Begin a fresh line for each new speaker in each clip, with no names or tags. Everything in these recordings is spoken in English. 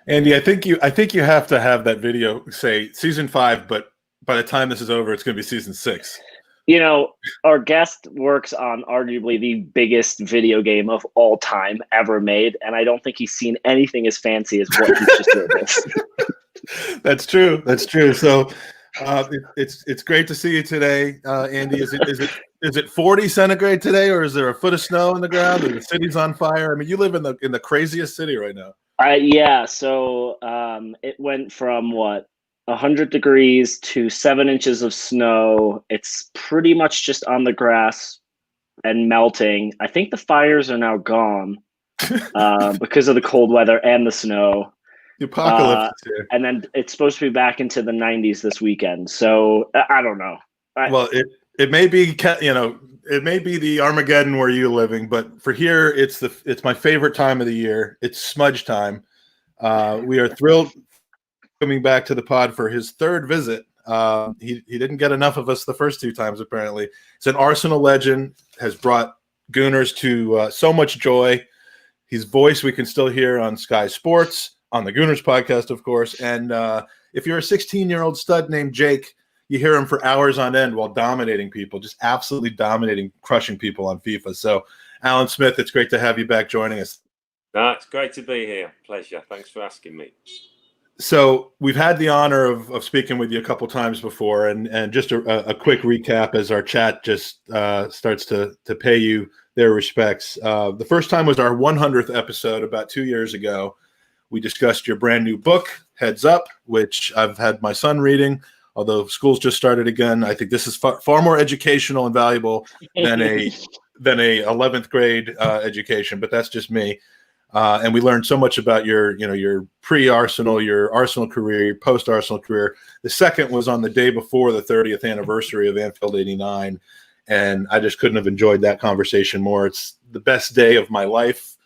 Andy, I think you have to have that video say season 5, but by the time this is over, it's going to be season 6.
You know, our guest works on arguably the biggest video game of all time ever made, and I don't think he's seen anything as fancy as what he's just witnessed.
That's true. That's true. So it's great to see you today, Andy. Is it 40 centigrade today, or is there a foot of snow on the ground, or the city's on fire? I mean, you live in the craziest city right now.
Yeah, so it went from 100 degrees to 7 inches of snow. It's pretty much just on the grass and melting. I think the fires are now gone because of the cold weather and the snow.
The apocalypse is here.
And then it's supposed to be back into the 90s this weekend. So I don't know.
Well, it may be, it may be the Armageddon where you're living, but for here, it's my favorite time of the year. It's Smudge time. We are thrilled coming back to the pod for his third visit. He didn't get enough of us the first 2 times, apparently. He's an Arsenal legend, has brought Gooners to so much joy. His voice we can still hear on Sky Sports, on the Gooners podcast, of course. And if you're a 16-year-old stud named Jake, you hear him for hours on end while dominating people, just absolutely dominating, crushing people on FIFA. So, Alan Smith, it's great to have you back joining us.
No, it's great to be here. Pleasure. Thanks for asking me.
So we've had the honor of speaking with you a couple times before, and just a quick recap as our chat just starts to pay you their respects. The first time was our 100th episode about 2 years ago. We discussed your brand new book, Heads Up, which I've had my son reading. Although school's just started again, I think this is far more educational and valuable than a 11th grade education. But that's just me. And we learned so much about your pre-Arsenal, your Arsenal career, your post-Arsenal career. The second was on the day before the 30th anniversary of Anfield '89, and I just couldn't have enjoyed that conversation more. It's the best day of my life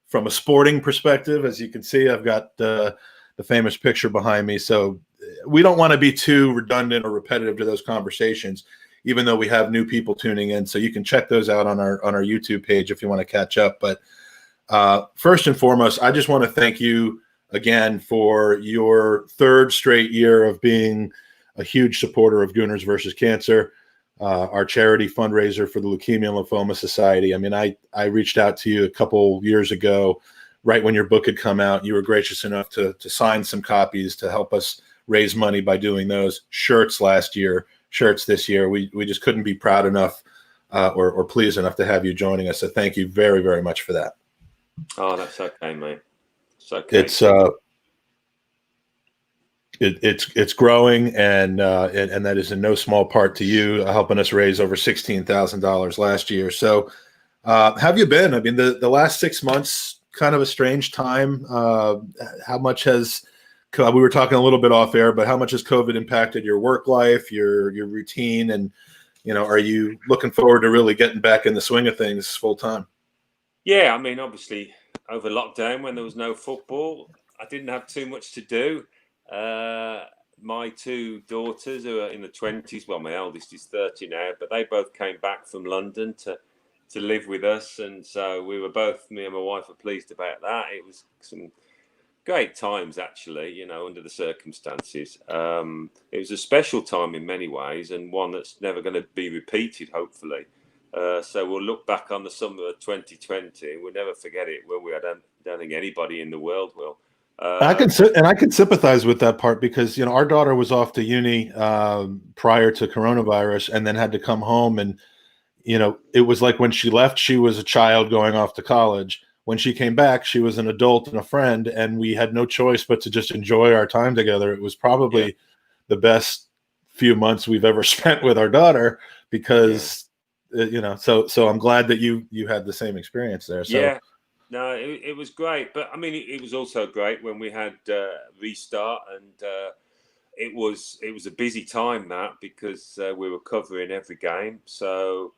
from a sporting perspective. As you can see, I've got the famous picture behind me. So we don't want to be too redundant or repetitive to those conversations, even though we have new people tuning in. So you can check those out on our YouTube page if you want to catch up. But first and foremost, I just want to thank you again for your third straight year of being a huge supporter of Gooners versus Cancer, our charity fundraiser for the Leukemia and Lymphoma Society. I mean, I reached out to you a couple years ago, right when your book had come out. You were gracious enough to sign some copies to help us raise money by doing those. Shirts last year, shirts this year. We just couldn't be proud enough or pleased enough to have you joining us. So thank you very, very much for that.
Oh, that's okay, mate. It's okay.
It's growing, and that is in no small part to you helping us raise over $16,000 last year. So, have you been? I mean, the last 6 months, kind of a strange time. How much has we were talking a little bit off air, but how much has COVID impacted your work life, your routine, and are you looking forward to really getting back in the swing of things full time?
Yeah, I mean, obviously, over lockdown when there was no football, I didn't have too much to do. My 2 daughters who are in the 20s, well, my eldest is 30 now, but they both came back from London to live with us. And so we were both, me and my wife, were pleased about that. It was some great times, actually, under the circumstances. It was a special time in many ways, and one that's never going to be repeated, hopefully. So we'll look back on the summer of 2020. We'll never forget it, will we? I don't think anybody in the world will.
I can sympathize with that part because our daughter was off to uni prior to coronavirus, and then had to come home, and it was like when she left, she was a child going off to college. When she came back, she was an adult and a friend, and we had no choice but to just enjoy our time together. It was probably the best few months we've ever spent with our daughter because. So I'm glad that you had the same experience there. So.
Yeah, no, it was great. But I mean, it was also great when we had restart, and it was a busy time because we were covering every game. So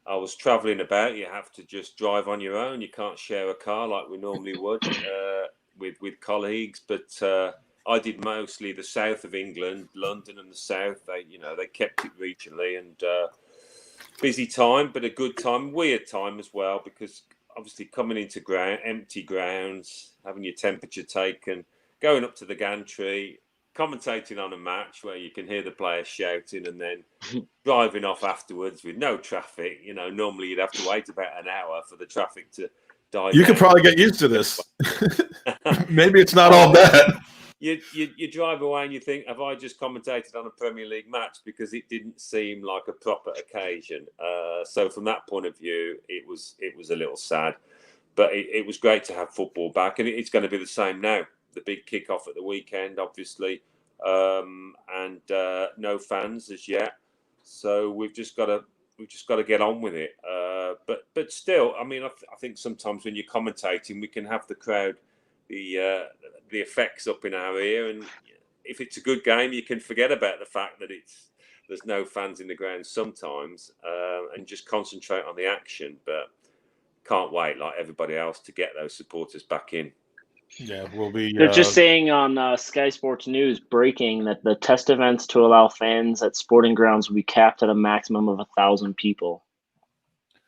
I was traveling about. You have to just drive on your own. You can't share a car like we normally would with colleagues. But I did mostly the south of England, London and the south. They kept it regionally, and busy time, but a good time, weird time as well, because obviously coming into empty grounds, having your temperature taken, going up to the gantry, commentating on a match where you can hear the players shouting, and then driving off afterwards with no traffic. Normally you'd have to wait about an hour for the traffic to die down.
You could probably get used to this. Maybe it's not all bad.
You drive away and you think, have I just commentated on a Premier League match? Because it didn't seem like a proper occasion. So from that point of view, it was a little sad. But it was great to have football back. And it's going to be the same now. The big kickoff at the weekend, obviously. And no fans as yet. So we've just got to get on with it. But still, I mean, I think sometimes when you're commentating, we can have the crowd, the effects up in our ear, and if it's a good game, you can forget about the fact that there's no fans in the ground sometimes, and just concentrate on the action. But can't wait, like everybody else, to get those supporters back in.
Yeah, we'll be.
They're just saying on Sky Sports News, breaking, that the test events to allow fans at sporting grounds will be capped at a maximum of 1,000 people.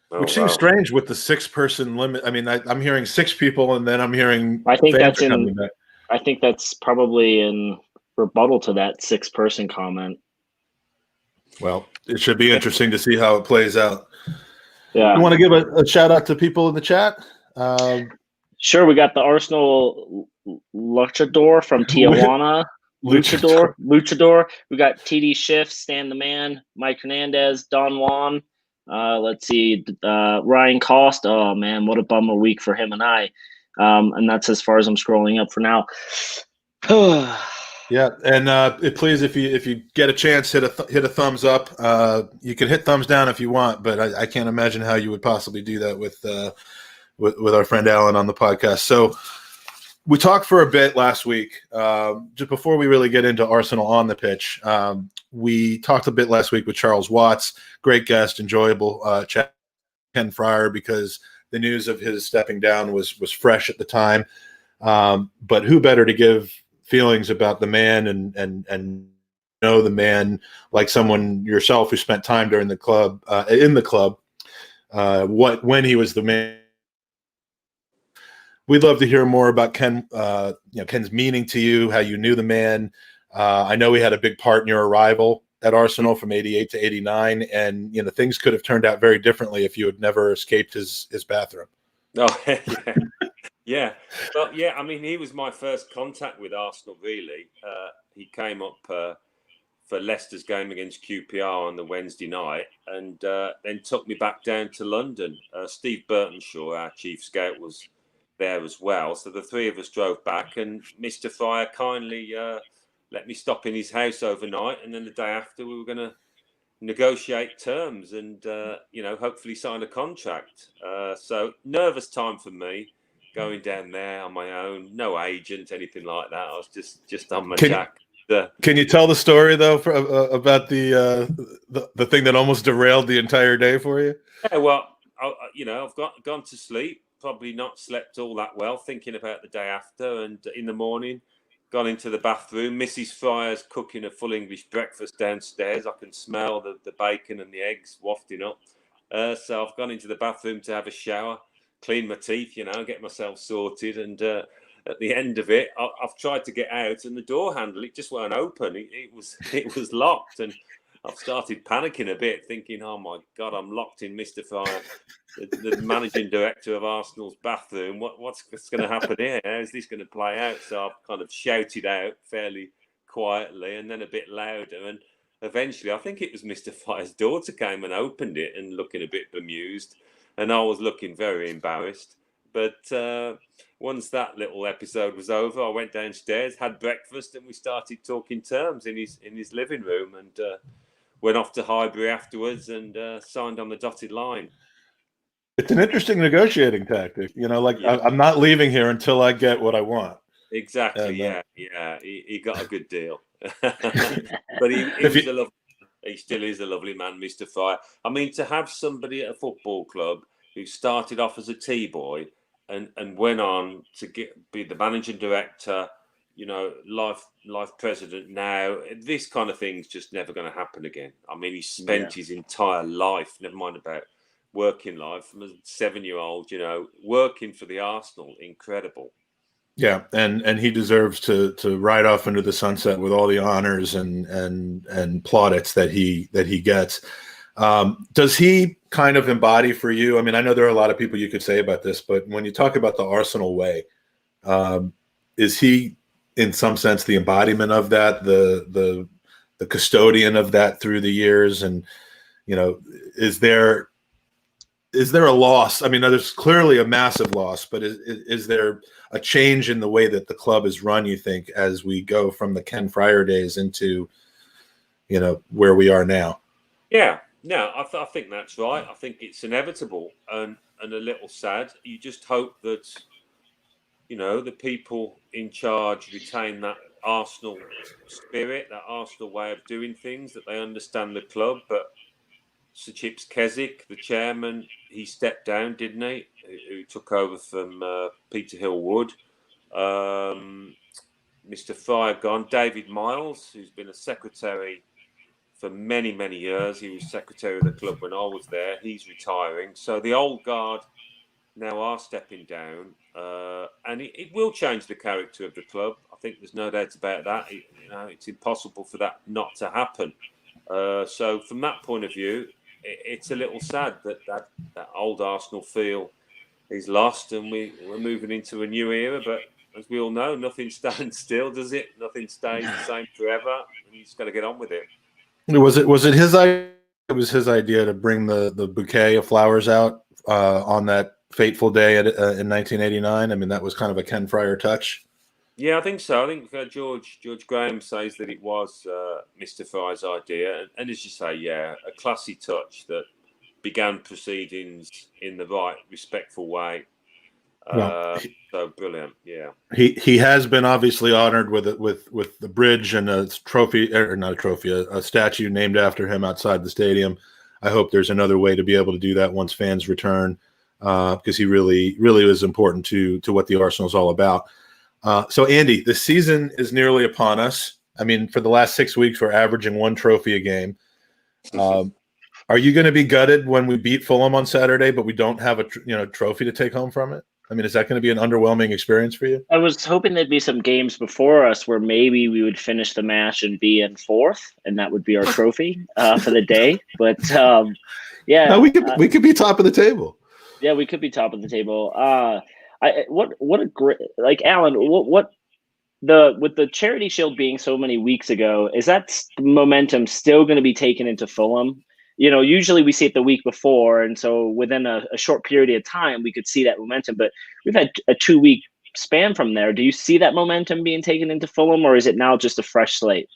Which seems strange with the 6-person limit. I mean, I'm hearing 6 people, and then I'm hearing.
I think that's probably in rebuttal to that 6-person comment.
Well, it should be interesting to see how it plays out.
Yeah.
You want to give a shout out to people in the chat?
Sure. We got the Arsenal Luchador from Tijuana. Luchador. We got TD Schiff, Stan the Man, Mike Hernandez, Don Juan. Let's see, Ryan Cost. Oh man, what a bummer week for him and I. And that's as far as I'm scrolling up for now.
Yeah, and please, if you get a chance, hit a thumbs up. You can hit thumbs down if you want, but I can't imagine how you would possibly do that with our friend Alan on the podcast. So we talked for a bit last week, just before we really get into Arsenal on the pitch. We talked a bit last week with Charles Watts, great guest, enjoyable chat. Ken Friar, because the news of his stepping down was fresh at the time. But who better to give feelings about the man and know the man like someone yourself who spent time during the club, in the club, when he was the man. We'd love to hear more about Ken, Ken's meaning to you, how you knew the man. I know he had a big part in your arrival at Arsenal from 88 to 89, and things could have turned out very differently if you had never escaped his bathroom.
Oh, yeah. Yeah. Well, yeah, I mean, he was my first contact with Arsenal, really. He came up for Leicester's game against QPR on the Wednesday night, and then took me back down to London. Steve Burtonshaw, our chief scout, was there as well. So the three of us drove back, and Mr. Friar kindly let me stop in his house overnight, and then the day after we were going to negotiate terms and hopefully sign a contract. So nervous time for me, going down there on my own, no agent, anything like that. I was just on my jack.
Can you tell the story though about the thing that almost derailed the entire day for you?
Yeah, well, I've gone to sleep, probably not slept all that well, thinking about the day after, and in the morning, gone into the bathroom. Mrs. Friar's cooking a full English breakfast downstairs. I can smell the bacon and the eggs wafting up. So I've gone into the bathroom to have a shower, clean my teeth, get myself sorted. And at the end of it, I've tried to get out, and the door handle, it just won't open. It was locked, and I've started panicking a bit, thinking, oh my God, I'm locked in Mr. Friar, the managing director of Arsenal's bathroom. What's going to happen here? How is this going to play out? So I've kind of shouted out fairly quietly and then a bit louder. And eventually, I think it was Mr. Friar's daughter came and opened it and looking a bit bemused. And I was looking very embarrassed. But once that little episode was over, I went downstairs, had breakfast, and we started talking terms in his living room, and went off to Highbury afterwards and signed on the dotted line.
It's an interesting negotiating tactic, I'm not leaving here until I get what I want.
Exactly. And, yeah. He got a good deal, but he still is a lovely man, Mr. Friar. I mean, to have somebody at a football club who started off as a T-boy and went on to be the managing director, life president now, this kind of thing's just never going to happen again. I mean, he spent his entire life, never mind about working life, from a 7-year-old, working for the Arsenal. Incredible.
Yeah, and he deserves to ride off into the sunset with all the honors and plaudits that he gets. Does he kind of embody for you? I mean, I know there are a lot of people you could say about this, but when you talk about the Arsenal way, is he in some sense the embodiment of that, the custodian of that through the years? And is there a loss? I mean, there's clearly a massive loss, but is there a change in the way that the club is run, you think, as we go from the Ken Friar days into, where we are now?
Yeah, no, I think that's right. I think it's inevitable and a little sad. You just hope that, the people in charge retain that Arsenal spirit, that Arsenal way of doing things, that they understand the club. But Sir Chips Keswick, the chairman, he stepped down, didn't he? Who took over from Peter Hill-Wood. Mr. Friar gone. David Miles, who's been a secretary for many, many years. He was secretary of the club when I was there. He's retiring. So the old guard now are stepping down. And it will change the character of the club. I think there's no doubt about that. It's impossible for that not to happen. So from that point of view, it's a little sad that old Arsenal feel is lost, and we're moving into a new era. But as we all know, nothing stands still, does it? Nothing stays the same forever, and you just got to get on with it.
Was it his idea? It was his idea to bring the bouquet of flowers out on that fateful day in 1989. I mean, that was kind of a Ken Friar touch.
Yeah, I think so. I think George Graham says that it was Mr. Fry's idea, and as you say, yeah, a classy touch that began proceedings in the right, respectful way. So brilliant, yeah.
He has been obviously honored with the bridge and a trophy, or not a trophy, a statue named after him outside the stadium. I hope there's another way to be able to do that once fans return, because he really is important to what the Arsenal is all about. So, Andy, the season is nearly upon us. I mean, for the last 6 weeks, we're averaging 1 trophy a game. Are you going to be gutted when we beat Fulham on Saturday, but we don't have a trophy to take home from it? I mean, is that going to be an underwhelming experience for you?
I was hoping there'd be some games before us where maybe we would finish the match and be in 4th, and that would be our trophy for the day. But yeah,
no, we could be top of the table.
Yeah, we could be top of the table. What a great, like, Alan, with the Charity Shield being so many weeks ago, is that momentum still going to be taken into Fulham? Usually we see it the week before, and so within a short period of time we could see that momentum. But we've had a 2-week span from there. Do you see that momentum being taken into Fulham, or is it now just a fresh slate?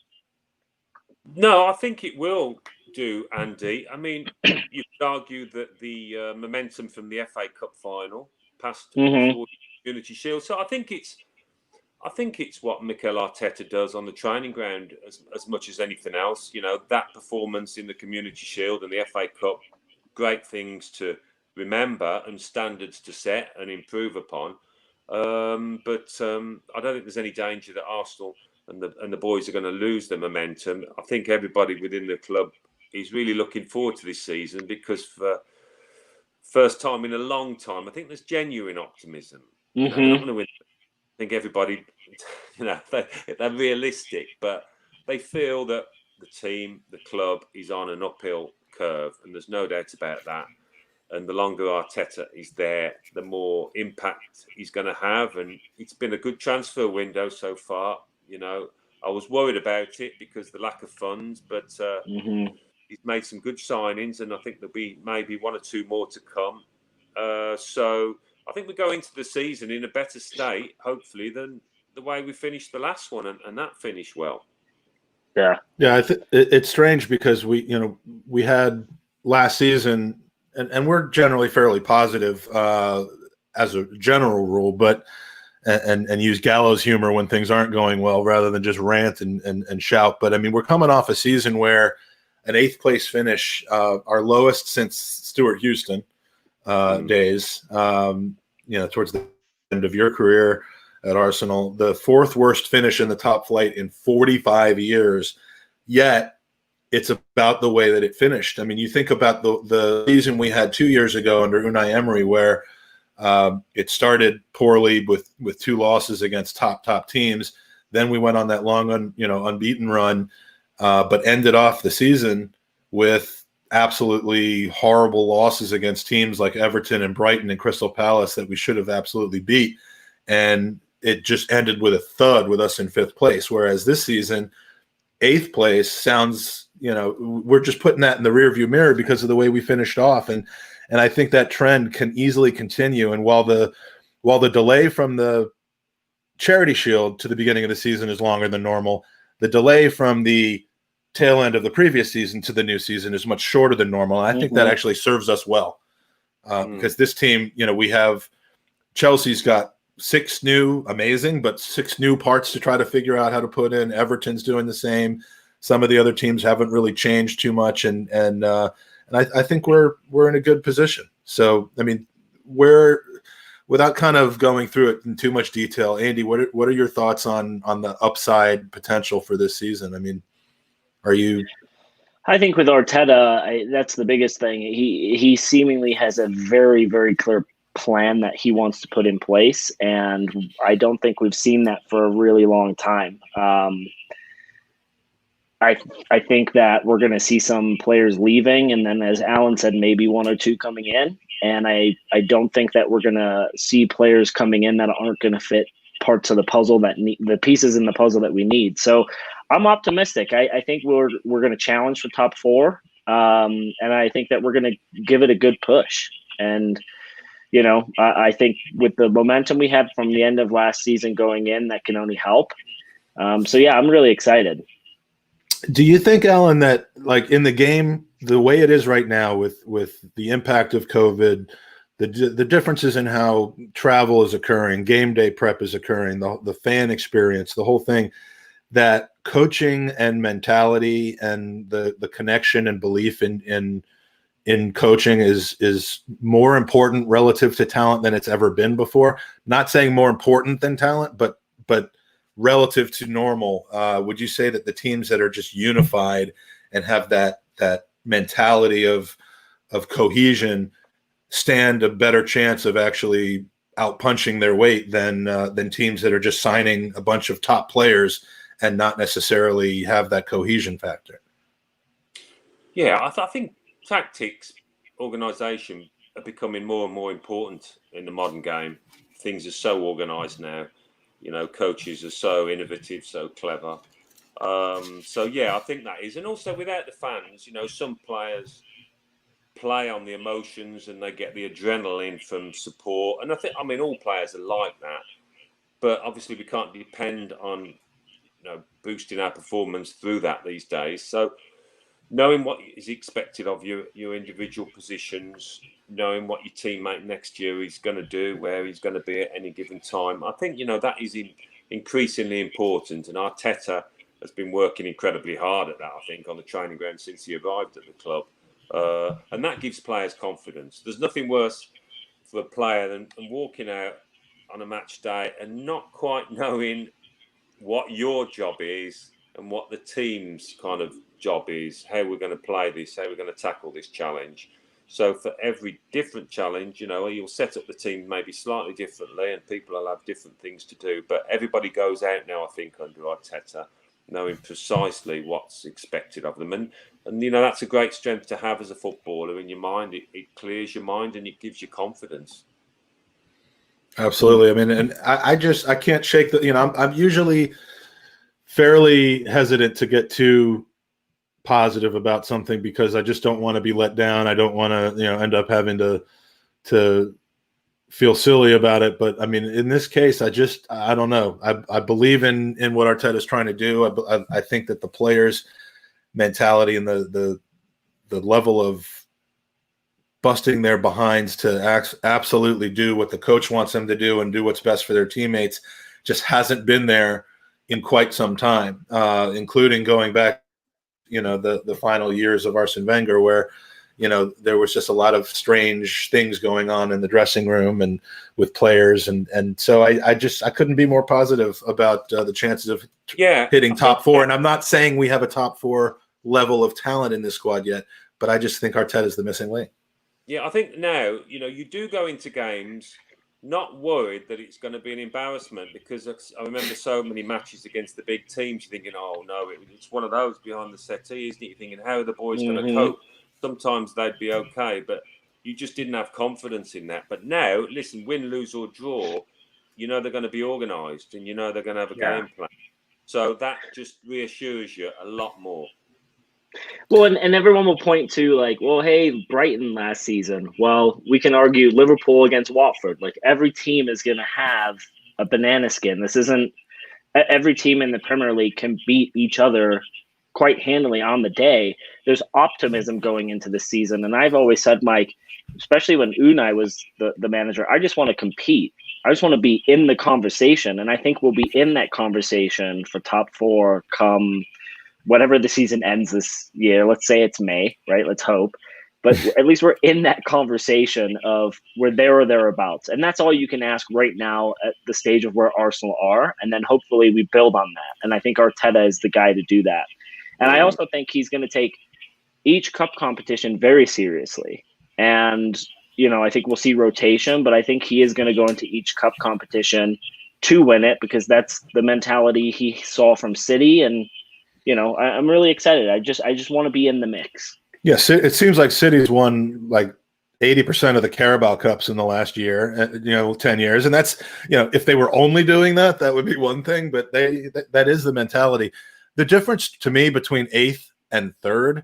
No, I think it will do, Andy. I mean, you could argue that the momentum from the FA Cup final passed before the Unity Shield. So I think it's what Mikel Arteta does on the training ground as much as anything else. That performance in the Community Shield and the FA Cup, great things to remember and standards to set and improve upon. But I don't think there's any danger that Arsenal and the boys are going to lose their momentum. I think everybody within the club is really looking forward to this season, because for first time in a long time, I think there's genuine optimism. They're not going to win. I think everybody, they're realistic, but they feel that the team, the club, is on an uphill curve, and there's no doubt about that. And the longer Arteta is there, the more impact he's going to have. And it's been a good transfer window so far. I was worried about it because of the lack of funds, but he's made some good signings, and I think there'll be maybe 1 or 2 more to come. So I think we go into the season in a better state, hopefully, than the way we finished the last one, and that finished well.
Yeah.
I think it's strange because we had last season, and we're generally fairly positive as a general rule, but and use gallows humor when things aren't going well rather than just rant and shout. But I mean, we're coming off a season where an 8th place finish, our lowest since Stuart Houston days, towards the end of your career at Arsenal, the 4th worst finish in the top flight in 45 years. Yet it's about the way that it finished. I mean, you think about the season we had 2 years ago under Unai Emery, where It started poorly with 2 losses against top teams. Then we went on that long, unbeaten run, but ended off the season with absolutely horrible losses against teams like Everton and Brighton and Crystal Palace that we should have absolutely beat. And it just ended with a thud with us in 5th place. Whereas this season, 8th place sounds, we're just putting that in the rearview mirror because of the way we finished off. And I think that trend can easily continue. And while the delay from the Charity Shield to the beginning of the season is longer than normal, the delay from the tail end of the previous season to the new season is much shorter than normal. And I think that actually serves us well because this team, we have Chelsea's got 6 new, amazing, but 6 new parts to try to figure out how to put in. Everton's doing the same. Some of the other teams haven't really changed too much, and I think we're in a good position. So, I mean, without kind of going through it in too much detail, Andy, what are your thoughts on the upside potential for this season? I mean,
I think with Arteta, that's the biggest thing. He seemingly has a very, very clear plan that he wants to put in place, and I don't think we've seen that for a really long time. I think that we're going to see some players leaving, and then, as Alan said, maybe 1 or 2 coming in. And I don't think that we're going to see players coming in that aren't going to fit parts of the puzzle the pieces in the puzzle that we need. So I'm optimistic. I think we're going to challenge for top 4, and I think that we're going to give it a good push. And I think with the momentum we had from the end of last season going in, that can only help. So yeah, I'm really excited.
Do you think, Alan, that like in the game, the way it is right now with the impact of COVID, the differences in how travel is occurring, game day prep is occurring, the fan experience, the whole thing, that coaching and mentality and the connection and belief in coaching is more important relative to talent than it's ever been before? Not saying more important than talent, but relative to normal, would you say that the teams that are just unified and have that mentality of cohesion stand a better chance of actually outpunching their weight than teams that are just signing a bunch of top players and not necessarily have that cohesion factor?
Yeah, I think tactics, organisation are becoming more and more important in the modern game. Things are so organised now. Coaches are so innovative, so clever. So yeah, I think that is. And also without the fans, some players play on the emotions and they get the adrenaline from support. And I mean, all players are like that. But obviously we can't depend on, boosting our performance through that these days. So knowing what is expected of you, your individual positions, knowing what your teammate next year is going to do, where he's going to be at any given time, I think, that is increasingly important. And Arteta has been working incredibly hard at that, I think, on the training ground since he arrived at the club. And that gives players confidence. There's nothing worse for a player than walking out on a match day and not quite knowing what your job is and what the team's kind of job is, how we're going to play this, how we're going to tackle this challenge. So for every different challenge, you'll set up the team maybe slightly differently and people will have different things to do. But everybody goes out now, I think, under Arteta, knowing precisely what's expected of them. And that's a great strength to have as a footballer in your mind. It clears your mind and it gives you confidence.
Absolutely. I mean, and I can't shake I'm usually fairly hesitant to get too positive about something because I just don't want to be let down. I don't want to, end up having to feel silly about it. But I mean, in this case, I don't know. I believe in what Arteta is trying to do. I think that the players' mentality and the level of busting their behinds to absolutely do what the coach wants them to do and do what's best for their teammates just hasn't been there in quite some time, including going back, the final years of Arsene Wenger, where, there was just a lot of strange things going on in the dressing room and with players. And so I couldn't be more positive about the chances of hitting top 4. And I'm not saying we have a top 4 level of talent in this squad yet, but I just think Arteta is the missing link.
Yeah, I think now, you do go into games not worried that it's going to be an embarrassment, because I remember so many matches against the big teams. You're thinking, oh no, it's one of those behind the settee, isn't it? You're thinking, how are the boys going to cope? Sometimes they'd be okay, but you just didn't have confidence in that. But now, listen, win, lose or draw, you know they're going to be organised, and you know they're going to have a game plan. So that just reassures you a lot more.
Well, and everyone will point to like, well, hey, Brighton last season. Well, we can argue Liverpool against Watford. Like every team is going to have a banana skin. This isn't every team in the Premier League can beat each other quite handily on the day. There's optimism going into the season. And I've always said, Mike, especially when Unai was the manager, I just want to compete. I just want to be in the conversation. And I think we'll be in that conversation for top four come whatever the season ends this year. Let's say it's May, right? Let's hope. But at least we're in that conversation of we're there or thereabouts. And that's all you can ask right now at the stage of where Arsenal are. And then hopefully we build on that. And I think Arteta is the guy to do that. And I also think he's going to take each cup competition very seriously. And, you know, I think we'll see rotation, but I think he is going to go into each cup competition to win it, because that's the mentality he saw from City. And, you know, I'm really excited. I just want to be in the mix.
Yes, it seems like City's won like 80% of the Carabao Cups in the last year, 10 years. And that's, if they were only doing that, that would be one thing, but that is the mentality. The difference to me between 8th and 3rd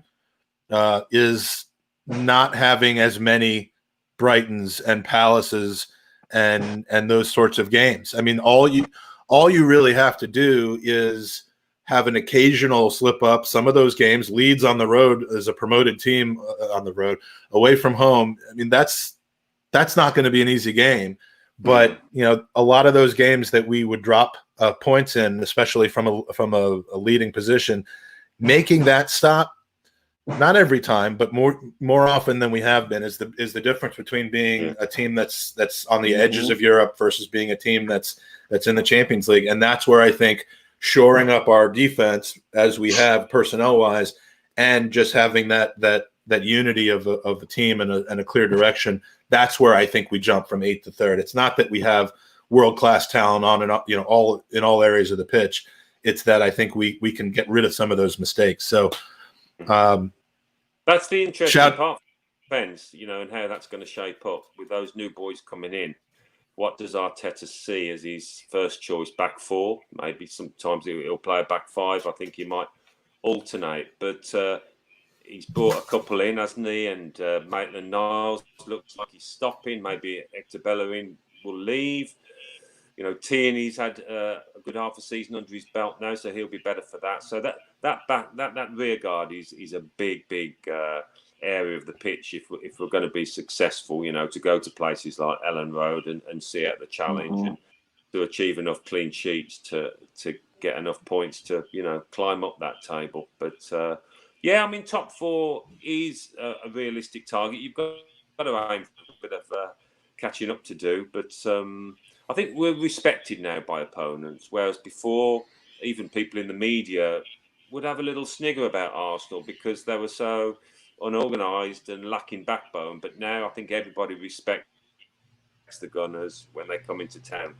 is not having as many Brightons and Palaces and those sorts of games. I mean, all you really have to do is have an occasional slip up. Some of those games, Leeds on the road as a promoted team on the road, away from home. I mean, that's not going to be an easy game. But a lot of those games that we would drop points in, especially from a leading position, making that stop, not every time, but more often than we have been, is the difference between being a team that's on the edges of Europe versus being a team that's in the Champions League. And that's where I think shoring up our defense as we have personnel wise, and just having that unity of the team and a clear direction, that's where I think we jump from 8th to 3rd. It's not that we have world-class talent on and all in all areas of the pitch. It's that I think we can get rid of some of those mistakes. So
that's the interesting part. Depends, and how that's going to shape up with those new boys coming in. What does Arteta see as his first choice back four? Maybe sometimes he'll play a back five. I think he might alternate, but he's brought a couple in, hasn't he? And Maitland-Niles looks like he's stopping. Maybe Hector Bellerin will leave. Tierney's had a good half a season under his belt now, so he'll be better for that. So that rear guard is a big area of the pitch if we're going to be successful, to go to places like Ellen Road and see out the challenge and to achieve enough clean sheets to get enough points to, climb up that table. But top four is a realistic target. You've got to aim for a bit of catching up to do, but I think we're respected now by opponents, whereas before, even people in the media would have a little snigger about Arsenal because they were so unorganised and lacking backbone. But now I think everybody respects the Gunners when they come into town.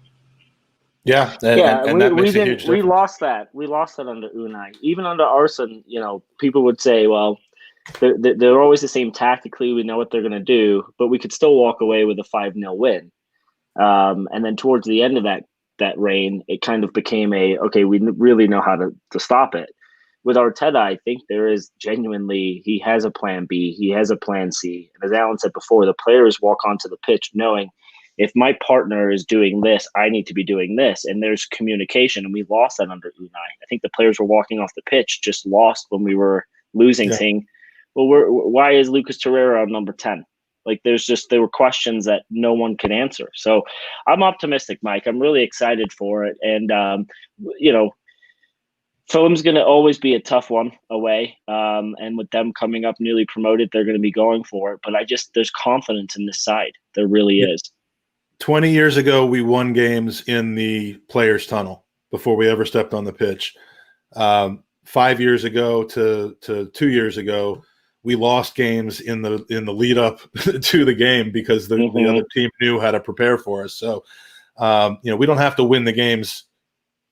Yeah, and that makes a huge difference.
We lost that. We lost that under Unai. Even under Arsene, people would say, well, they're always the same tactically. We know what they're going to do, but we could still walk away with a 5-0 win. And then towards the end of that reign, it kind of became okay, we really know how to stop it. With Arteta, I think there is genuinely, he has a plan B, he has a plan C. And as Alan said before, the players walk onto the pitch knowing if my partner is doing this, I need to be doing this. And there's communication, and we lost that under Unai. I think the players were walking off the pitch, just lost when we were losing, saying, well, why is Lucas Torreira on number 10? Like there were questions that no one could answer. So I'm optimistic, Mike. I'm really excited for it. And, Fulham's going to always be a tough one away. And with them coming up newly promoted, they're going to be going for it. But there's confidence in this side. There really is.
20 years ago, we won games in the players' tunnel before we ever stepped on the pitch. 5 years ago to 2 years ago, we lost games in the lead up to the game because the other team knew how to prepare for us. So, we don't have to win the games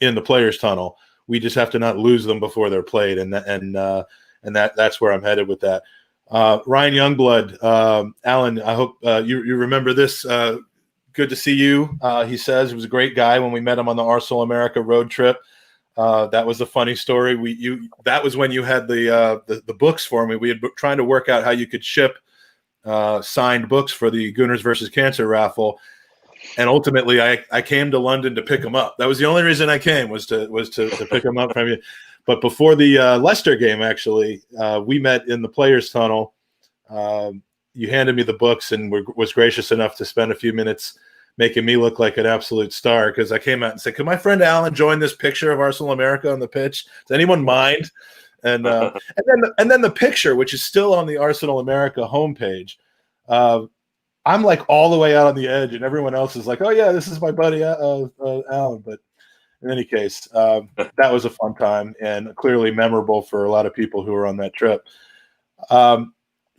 in the players' tunnel. We just have to not lose them before they're played, and that's where I'm headed with that. Ryan Youngblood, Alan, I hope you remember this. Good to see you. He says he was a great guy when we met him on the Arsenal America road trip. That was a funny story. That was when you had the books for me. We had trying to work out how you could ship signed books for the Gooners versus Cancer raffle, and ultimately I came to London to pick them up. That was the only reason I came was to pick them up from you. But before the Leicester game, actually, we met in the players' tunnel. You handed me the books and was gracious enough to spend a few minutes making me look like an absolute star, because I came out and said, "Can my friend Alan join this picture of Arsenal America on the pitch? Does anyone mind?" And then the picture, which is still on the Arsenal America homepage, I'm like all the way out on the edge, and everyone else is like, "Oh yeah, this is my buddy Alan." But in any case, that was a fun time and clearly memorable for a lot of people who were on that trip.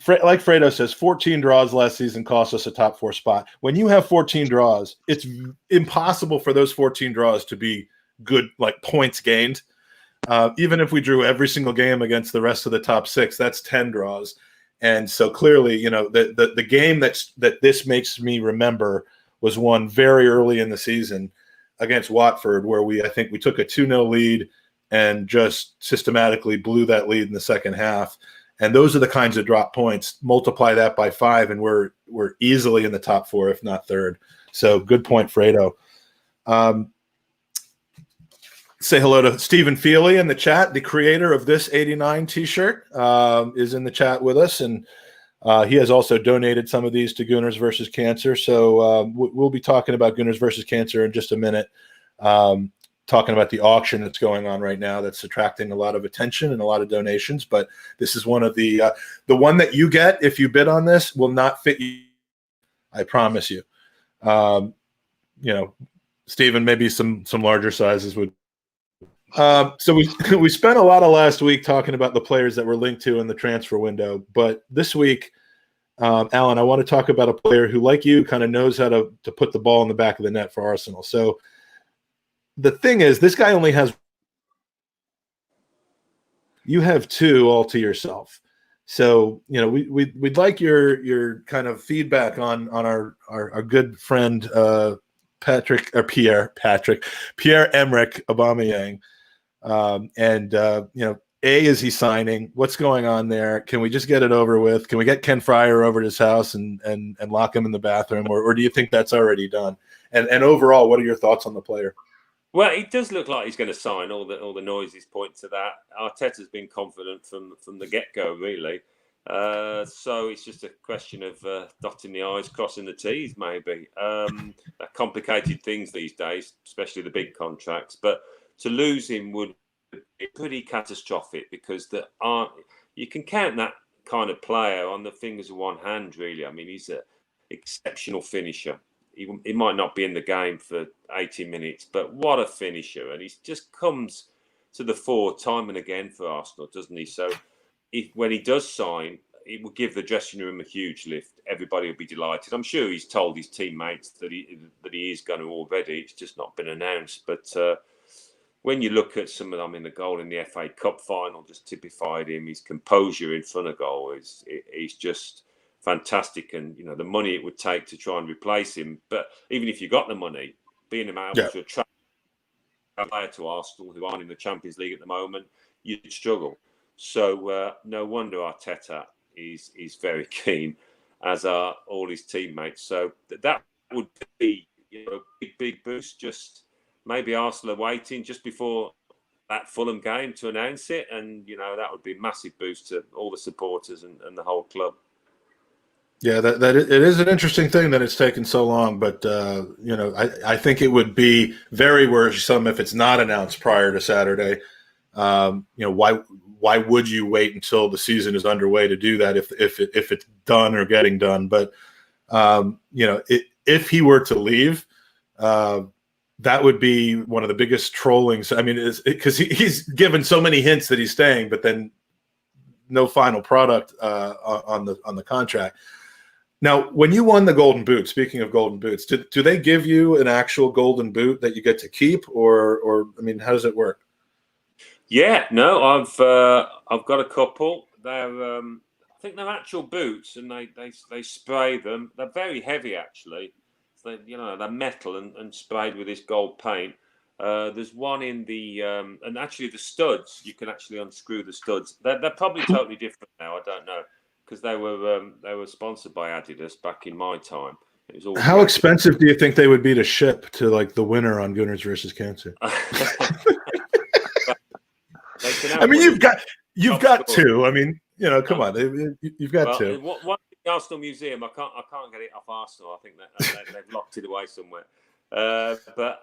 Like Fredo says, 14 draws last season cost us a top 4 spot. When you have 14 draws, it's impossible for those 14 draws to be good, like points gained. Even if we drew every single game against the rest of the top 6, that's 10 draws. And so clearly, the game that this makes me remember was won very early in the season against Watford, where I think we took a 2-0 lead and just systematically blew that lead in the second half. And those are the kinds of drop points. Multiply that by 5, and we're easily in the top 4, if not third. So good point, Fredo. Say hello to Stephen Feely in the chat. The creator of this 89 T-shirt is in the chat with us, and he has also donated some of these to Gooners versus Cancer. So we'll be talking about Gooners versus Cancer in just a minute. Talking about the auction that's going on right now that's attracting a lot of attention and a lot of donations. But this is one of the one that you get if you bid on this will not fit you. I promise you. Stephen, maybe some larger sizes would. So we spent a lot of last week talking about the players that were linked to in the transfer window. But this week, Alan, I want to talk about a player who, like you, kind of knows how to put the ball in the back of the net for Arsenal. So the thing is, this guy only has – you have 2 all to yourself. So, we'd like your kind of feedback on our good friend Pierre Emerick Aubameyang. Is he signing? What's going on there? Can we just get it over with? Can we get Ken Friar over to his house and lock him in the bathroom? Or do you think that's already done? And overall, what are your thoughts on the player?
Well, it does look like he's going to sign. All the noises point to that. Arteta's been confident from the get-go, really. So it's just a question of dotting the I's, crossing the T's, maybe. Complicated things these days, especially the big contracts. But to lose him would be pretty catastrophic, because you can count that kind of player on the fingers of one hand, really. I mean, he's an exceptional finisher. He might not be in the game for 80 minutes, but what a finisher. And he just comes to the fore time and again for Arsenal, doesn't he? So when he does sign, it will give the dressing room a huge lift. Everybody will be delighted. I'm sure he's told his teammates that he is going to already. It's just not been announced. But when you look at some of them, the goal in the FA Cup final just typified him. His composure in front of goal is just fantastic. And, the money it would take to try and replace him. But even if you got the money, being able to attract a player to Arsenal who aren't in the Champions League at the moment, you'd struggle. So no wonder Arteta is very keen, as are all his teammates. So that would be a big boost. Just maybe Arsenal are waiting just before that Fulham game to announce it, and that would be a massive boost to all the supporters and the whole club.
Yeah, that it is an interesting thing that it's taken so long, but I think it would be very worrisome if it's not announced prior to Saturday. Why would you wait until the season is underway to do that if it's done or getting done? But if he were to leave, that would be one of the biggest trollings. I mean, because he's given so many hints that he's staying, but then no final product on the contract. Now, when you won the Golden Boot, speaking of Golden Boots, do they give you an actual Golden Boot that you get to keep, or I mean, how does it work?
Yeah, no, I've got a couple. They're I think they're actual boots, and they spray them. They're very heavy, actually. So they're metal and sprayed with this gold paint. There's one in the and actually the studs, you can actually unscrew the studs. They're probably totally different now. I don't know, because they were sponsored by Adidas back in my time. It was all
How expensive do you think they would be to ship to like the winner on Gooners versus Cancer? I mean, you've got two. I mean, come on, you've got two.
One in the Arsenal Museum. I can't get it off Arsenal. I think that they've locked it away somewhere. But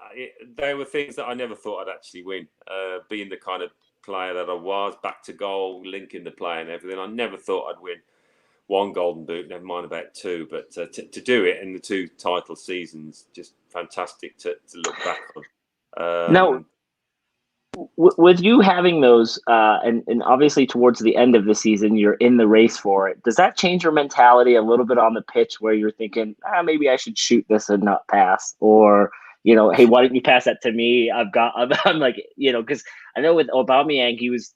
they were things that I never thought I'd actually win. Being the kind of player that I was, back to goal, linking the play and everything, I never thought I'd win one Golden Boot, never mind about two. But to do it in the two title seasons, just fantastic to look back on.
Now, with you having those, and obviously towards the end of the season, you're in the race for it. Does that change your mentality a little bit on the pitch, where you're thinking, maybe I should shoot this and not pass, or hey, why don't you pass that to me? I'm like, because I know with Aubameyang, he was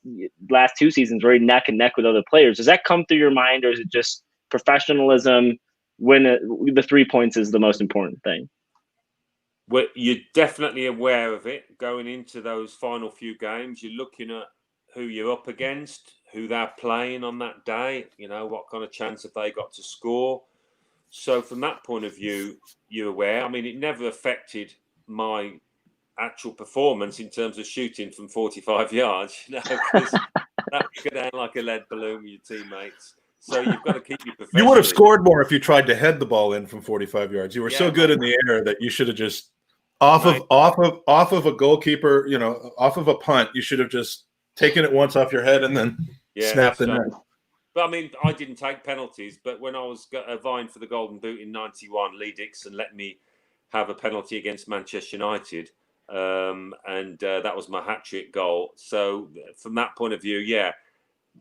last two seasons very neck and neck with other players. Does that come through your mind, or is it just professionalism? When the 3 points is the most important thing.
Well, you're definitely aware of it going into those final few games. You're looking at who you're up against, who they're playing on that day. What kind of chance have they got to score? So from that point of view, you're aware. I mean, it never affected my actual performance in terms of shooting from 45 yards, because that would go down like a lead balloon with your teammates. So you've got to keep your professionalism.
You would have scored more if you tried to head the ball in from 45 yards. You were so good in the air that you should have just off of a goalkeeper, off of a punt. You should have just taken it once off your head and then snapped it in.
But I mean, I didn't take penalties. But when I was vying for the Golden Boot in '91, Lee Dixon let me have a penalty against Manchester United, and that was my hat-trick goal. So from that point of view,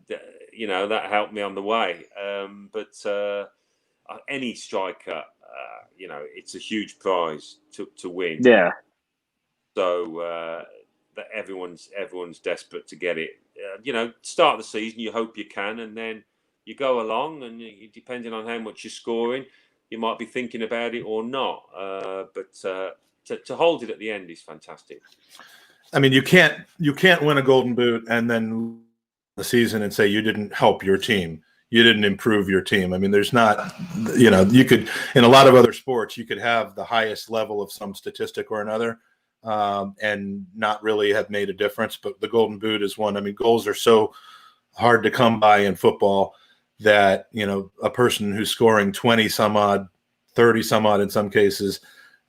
that helped me on the way. But any striker, it's a huge prize to win.
Yeah.
So that everyone's desperate to get it. Start the season, you hope you can, and then you go along, and depending on how much you're scoring, you might be thinking about it or not. But to hold it at the end is fantastic.
I mean, you can't win a Golden Boot and then the season and say you didn't help your team. You didn't improve your team. I mean, there's not, you could, in a lot of other sports, you could have the highest level of some statistic or another and not really have made a difference. But the Golden Boot is one. I mean, goals are so hard to come by in football that, a person who's scoring 20 some odd, 30 some odd in some cases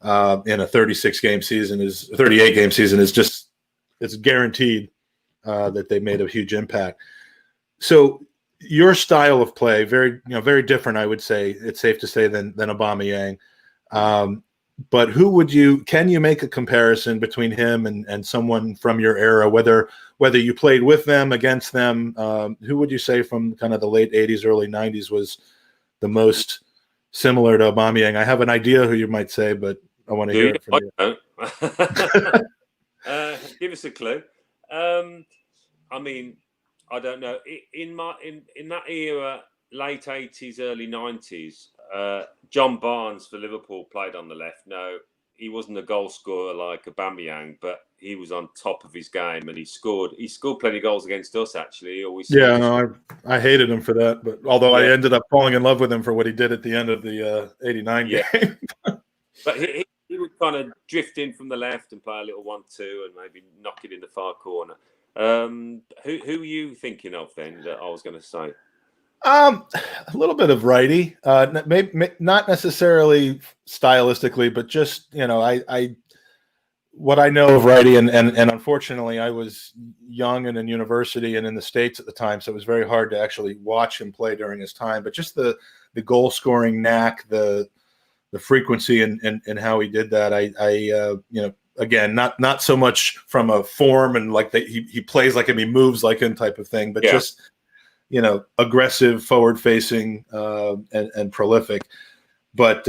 in a 38 game season is just, it's guaranteed that they made a huge impact. So your style of play, very different, I would say, it's safe to say, than Aubameyang. But can you make a comparison between him and someone from your era, whether you played with them, against them? Who would you say from kind of the late 80s, early 90s was the most similar to Aubameyang? I have an idea who you might say, but I want to hear it from
you. Give us a clue. I mean, I don't know. In that era, late 80s, early 90s, John Barnes for Liverpool played on the left. No, he wasn't a goal scorer like Aubameyang, but he was on top of his game, and he scored plenty of goals against us, actually.
I hated him for that, but although I ended up falling in love with him for what he did at the end of the 89 game.
But he would kind of drift in from the left and play a little 1-2 and maybe knock it in the far corner. Who are you thinking of then that I was going to say?
A little bit of righty, maybe not necessarily stylistically, but just what I know of righty, and unfortunately I was young and in university and in the States at the time, so it was very hard to actually watch him play during his time. But just the goal scoring knack, the frequency and how he did that, again, not so much from a form and like he plays like him, he moves like him type of thing, but just aggressive, forward-facing, and prolific. But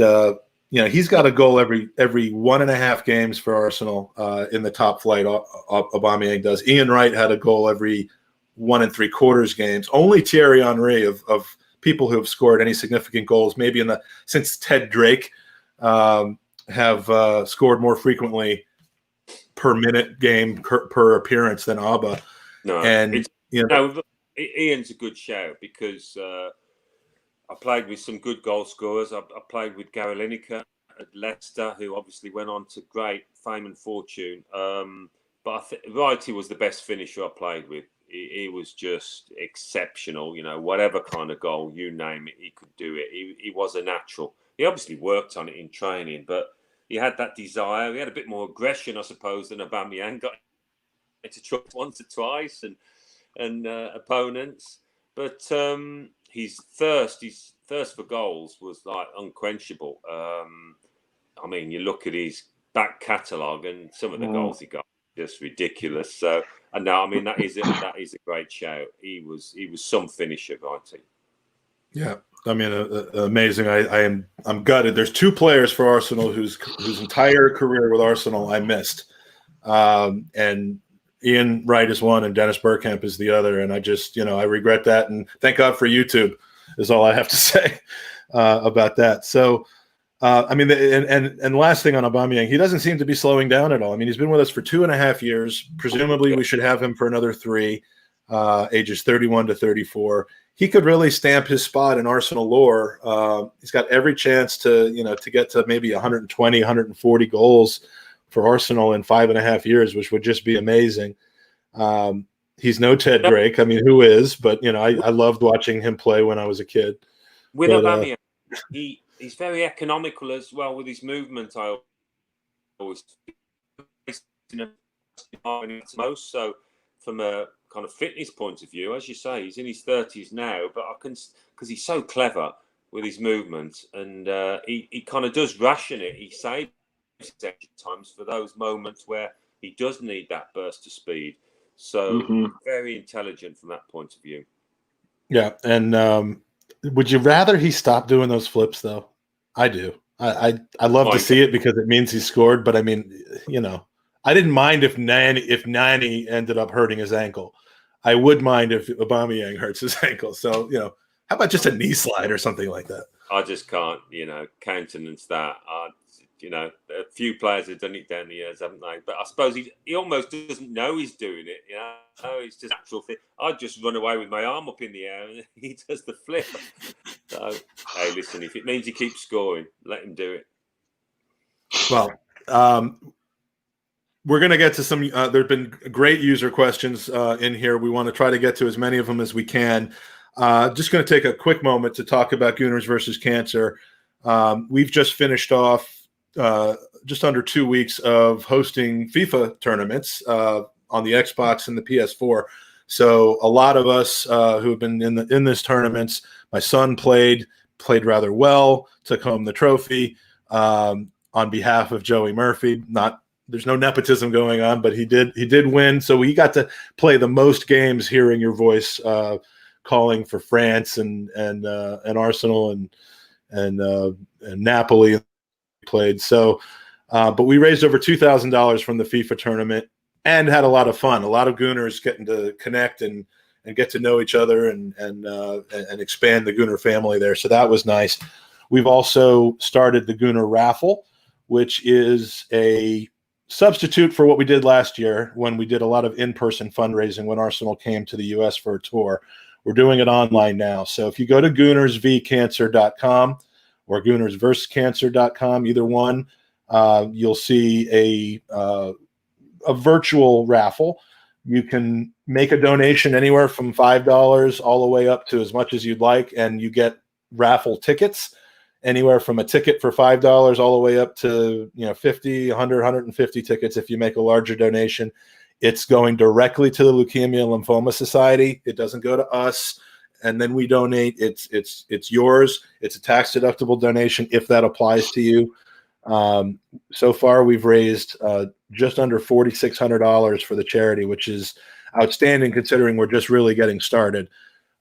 he's got a goal every 1.5 games for Arsenal in the top flight. Aubameyang does. Ian Wright had a goal every 1 3/4 games. Only Thierry Henry of people who have scored any significant goals, maybe since Ted Drake, have scored more frequently per minute game per appearance than Abba.
No,
and
Ian's a good shout because I played with some good goal scorers. I played with Gary Lineker at Leicester, who obviously went on to great fame and fortune. But I think Wrighty was the best finisher I played with. He was just exceptional. Whatever kind of goal, you name it, he could do it. He was a natural. He obviously worked on it in training, but he had that desire. He had a bit more aggression, I suppose, than Aubameyang. Got into trouble once or twice and opponents. But his thirst for goals was like unquenchable. I mean, you look at his back catalogue and some of the goals he got, just ridiculous. So, and now, I mean, that is a great shout. He was some finisher, Wrighty. Yeah,
I mean, amazing. I'm gutted. There's 2 players for Arsenal whose entire career with Arsenal I missed, and Ian Wright is one, and Dennis Bergkamp is the other. And I just, I regret that. And thank God for YouTube, is all I have to say about that. So, I mean, and last thing on Aubameyang, he doesn't seem to be slowing down at all. I mean, he's been with us for 2.5 years. Presumably, we should have him for another 3, ages 31 to 34. He could really stamp his spot in Arsenal lore. He's got every chance to get to maybe 120, 140 goals for Arsenal in 5.5 years, which would just be amazing. He's no Ted Drake. I mean, who is? But I loved watching him play when I was a kid.
With Aubameyang, he's very economical as well with his movement. I always most so from a kind of fitness point of view, as you say, he's in his 30s now, but because he's so clever with his movement, and he kind of does ration it. He saves times for those moments where he does need that burst of speed. So very intelligent from that point of view. Yeah,
and would you rather he stop doing those flips though? I do. I love to see it because it means he scored. But I mean, I didn't mind if Nani ended up hurting his ankle. I would mind if Aubameyang hurts his ankle. So how about just a knee slide or something like that?
I just can't, countenance that. A few players have done it down the years, haven't they? But I suppose he almost doesn't know he's doing it. It's just natural thing. I'd just run away with my arm up in the air and he does the flip. So, hey, listen, if it means he keeps scoring, let him do it.
Well, we're going to get to some. There have been great user questions in here. We want to try to get to as many of them as we can. Just going to take a quick moment to talk about Gooners versus Cancer. We've just finished off just under 2 weeks of hosting FIFA tournaments on the Xbox and the PS4. So a lot of us who have been in this tournaments, my son played rather well, took home the trophy on behalf of Joey Murphy. There's no nepotism going on, but he did win. So we got to play the most games hearing your voice calling for France and Arsenal and Napoli played. So, but we raised over $2,000 from the FIFA tournament and had a lot of fun. A lot of Gooners getting to connect and get to know each other and expand the Gooner family there. So that was nice. We've also started the Gooner raffle, which is a substitute for what we did last year when we did a lot of in-person fundraising when Arsenal came to the U.S. for a tour. We're doing it online now. So if you go to goonersvcancer.com or goonersversuscancer.com, either one, you'll see a virtual raffle. You can make a donation anywhere from $5 all the way up to as much as you'd like, and you get raffle tickets anywhere from a ticket for $5 all the way up to 50, 100, 150 tickets if you make a larger donation. It's going directly to the Leukemia Lymphoma Society. It doesn't go to us, and then we donate. It's yours. It's a tax-deductible donation if that applies to you. So far, we've raised just under $4,600 for the charity, which is outstanding considering we're just really getting started.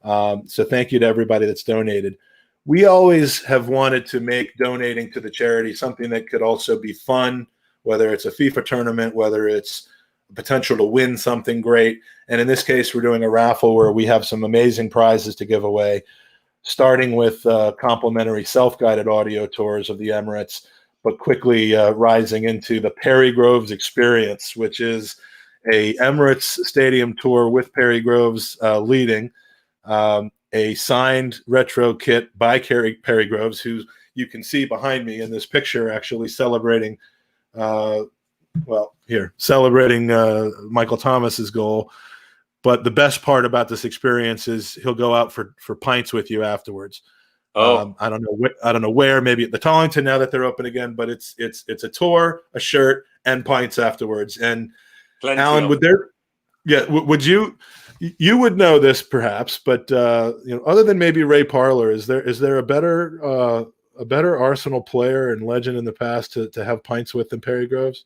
So thank you to everybody that's donated. We always have wanted to make donating to the charity something that could also be fun, whether it's a FIFA tournament, whether it's potential to win something great. And in this case, we're doing a raffle where we have some amazing prizes to give away, starting with complimentary self-guided audio tours of the Emirates, but quickly rising into the Perry Groves experience, which is a Emirates stadium tour with Perry Groves leading, a signed retro kit by Perry Groves, who you can see behind me in this picture, actually celebrating celebrating Michael Thomas's goal. But the best part about this experience is he'll go out for pints with you afterwards. I don't know where, maybe at the Tollington now that they're open again, but it's a tour, a shirt, and pints afterwards. And
Plenty
Alan, would you would know this perhaps, but other than maybe Ray Parler, is there a better Arsenal player and legend in the past to have pints with than Perry Groves?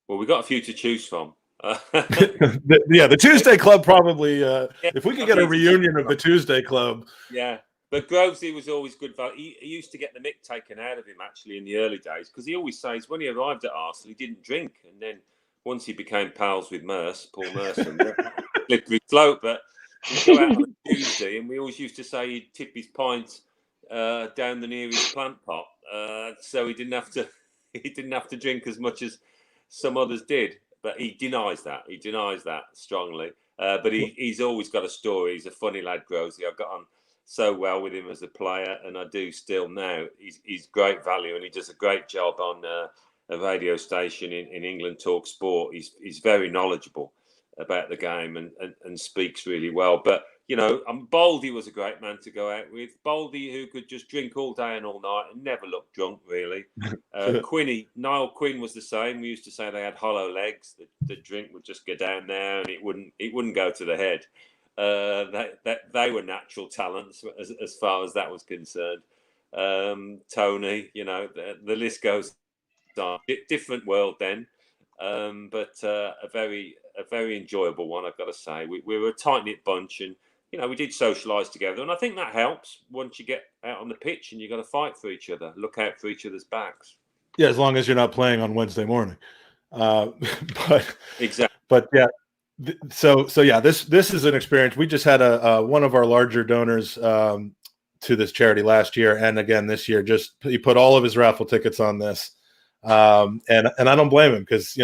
Well, we got a few to choose from.
The Tuesday Club probably. If we could get a reunion of the Tuesday Club.
Yeah, but Grovesy was always good value. He used to get the mick taken out of him actually in the early days, because he always says when he arrived at Arsenal he didn't drink, and then once he became pals with Paul Merce, and slippery slope. But he'd go out on a Tuesday, and we always used to say he'd tip his pint down the nearest plant pot, so he didn't have to drink as much as some others did. But he denies that. He denies that strongly. But he's always got a story. He's a funny lad, Grosey. I've got on so well with him as a player, and I do still now. He's great value, and he does a great job on a radio station in England, Talk Sport. He's very knowledgeable about the game and speaks really well. But Baldy was a great man to go out with. Baldy, who could just drink all day and all night and never look drunk, really. Niall Quinn was the same. We used to say they had hollow legs. The drink would just go down there and it wouldn't go to the head. They were natural talents as far as that was concerned. Tony, the list goes on. Different world then, but a very enjoyable one, I've got to say. We were a tight-knit bunch, and we did socialise together, and I think that helps once you get out on the pitch and you've got to fight for each other, look out for each other's backs.
Yeah, as long as you're not playing on Wednesday morning. But
exactly.
But yeah, so yeah, this is an experience. We just had one of our larger donors to this charity last year, and again this year, he put all of his raffle tickets on this, and I don't blame him, because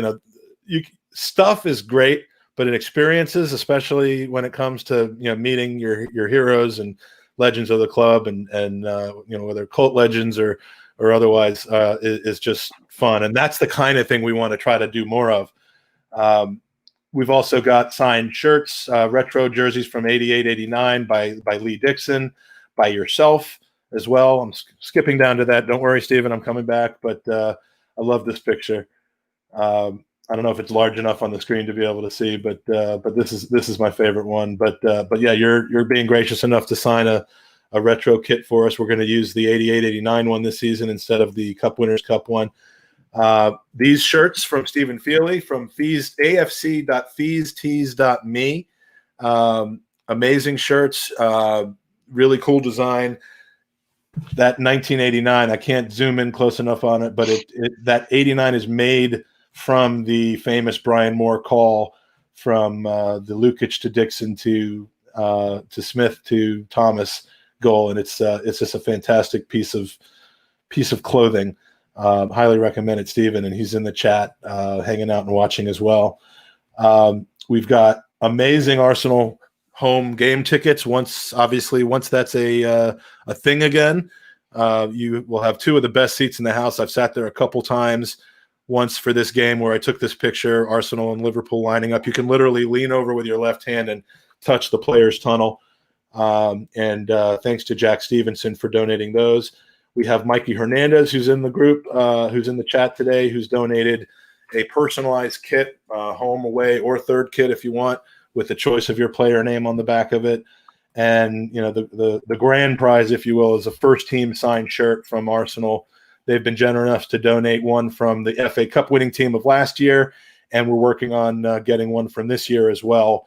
stuff is great. But in experiences, especially when it comes to meeting your heroes and legends of the club, and whether cult legends or otherwise, is just fun, and that's the kind of thing we want to try to do more of. We've also got signed shirts, retro jerseys from '88, '89 by Lee Dixon, by yourself as well. I'm skipping down to that. Don't worry, Stephen, I'm coming back. But I love this picture. I don't know if it's large enough on the screen to be able to see, but this is my favorite one. But yeah, you're being gracious enough to sign a retro kit for us. We're going to use the '88-'89 one this season instead of the Cup Winners' Cup one. These shirts from Stephen Feely from afc.feestees.me. Amazing shirts, really cool design. That 1989, I can't zoom in close enough on it, but that 89 is made from the famous Brian Moore call from the Lukic to Dixon to Smith to Thomas goal, and it's just a fantastic piece of clothing. Highly recommend it, Stephen, and he's in the chat hanging out and watching as well. We've got amazing Arsenal home game tickets. Once that's a thing again, you will have two of the best seats in the house. I've sat there a couple times. Once for this game where I took this picture, Arsenal and Liverpool lining up. You can literally lean over with your left hand and touch the players' tunnel. And thanks to Jack Stevenson for donating those. We have Mikey Hernandez, who's in the group, who's in the chat today, who's donated a personalized kit, home, away, or third kit if you want, with the choice of your player name on the back of it. And the grand prize, if you will, is a first team signed shirt from Arsenal. They've been generous enough to donate one from the FA Cup winning team of last year, and we're working on getting one from this year as well.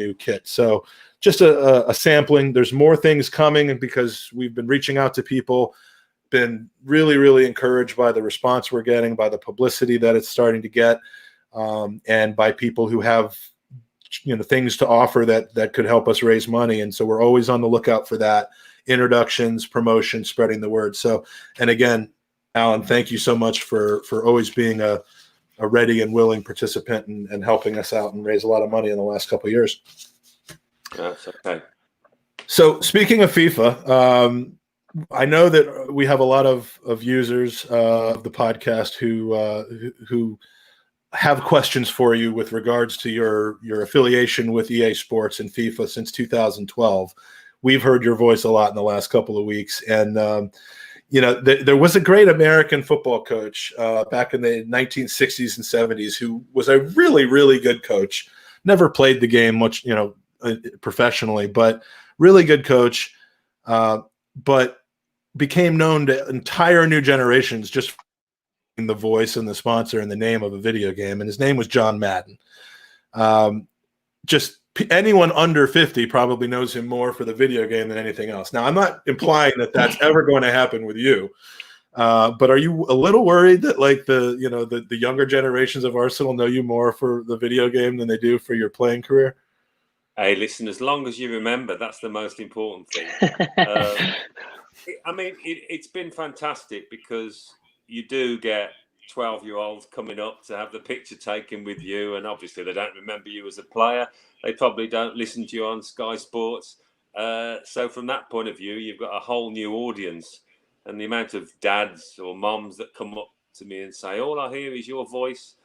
new kit. So just a sampling. There's more things coming because we've been reaching out to people, been really, really encouraged by the response we're getting, by the publicity that it's starting to get, and by people who have things to offer that could help us raise money. And so we're always on the lookout for that. Introductions, promotion, spreading the word. So, and again, Alan, thank you so much for always being a ready and willing participant and helping us out and raise a lot of money in the last couple of years.
That's okay.
So speaking of FIFA, I know that we have a lot of users of the podcast who have questions for you with regards to your affiliation with EA Sports and FIFA since 2012. We've heard your voice a lot in the last couple of weeks. And, there was a great American football coach back in the 1960s and 70s who was a really, really good coach. Never played the game much, professionally, but really good coach, but became known to entire new generations just in the voice and the sponsor and the name of a video game. And his name was John Madden. Just anyone under 50 probably knows him more for the video game than anything else. Now, I'm not implying that that's ever going to happen with you, but are you a little worried that like the younger generations of Arsenal know you more for the video game than they do for your playing career?
Hey, listen, as long as you remember, that's the most important thing. It's been fantastic because you do get 12-year-olds coming up to have the picture taken with you, and obviously they don't remember you as a player. They probably don't listen to you on Sky Sports. So from that point of view, you've got a whole new audience, and the amount of dads or moms that come up to me and say, all I hear is your voice,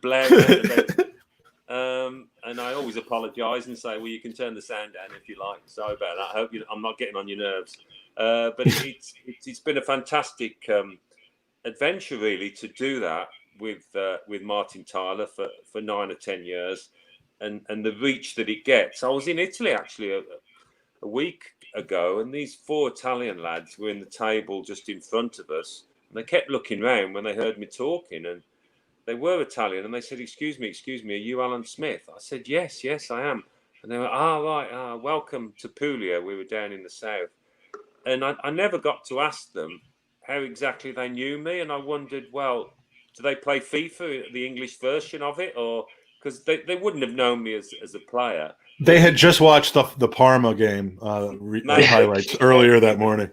blaring out. And I always apologise and say, well, you can turn the sound down if you like. Sorry about that. I hope I'm not getting on your nerves. But it's been a fantastic adventure, really, to do that with Martin Tyler for 9 or 10 years, and the reach that it gets. I was in Italy actually a week ago, and these 4 Italian lads were in the table just in front of us, and they kept looking round when they heard me talking, and they were Italian, and they said, excuse me, are you Alan Smith? I said, yes, I am. And they were, right, welcome to Puglia. We were down in the south. And I never got to ask them how exactly they knew me. And I wondered, well, do they play FIFA, the English version of it? Or because they wouldn't have known me as a player.
They had just watched the Parma game highlights earlier that morning.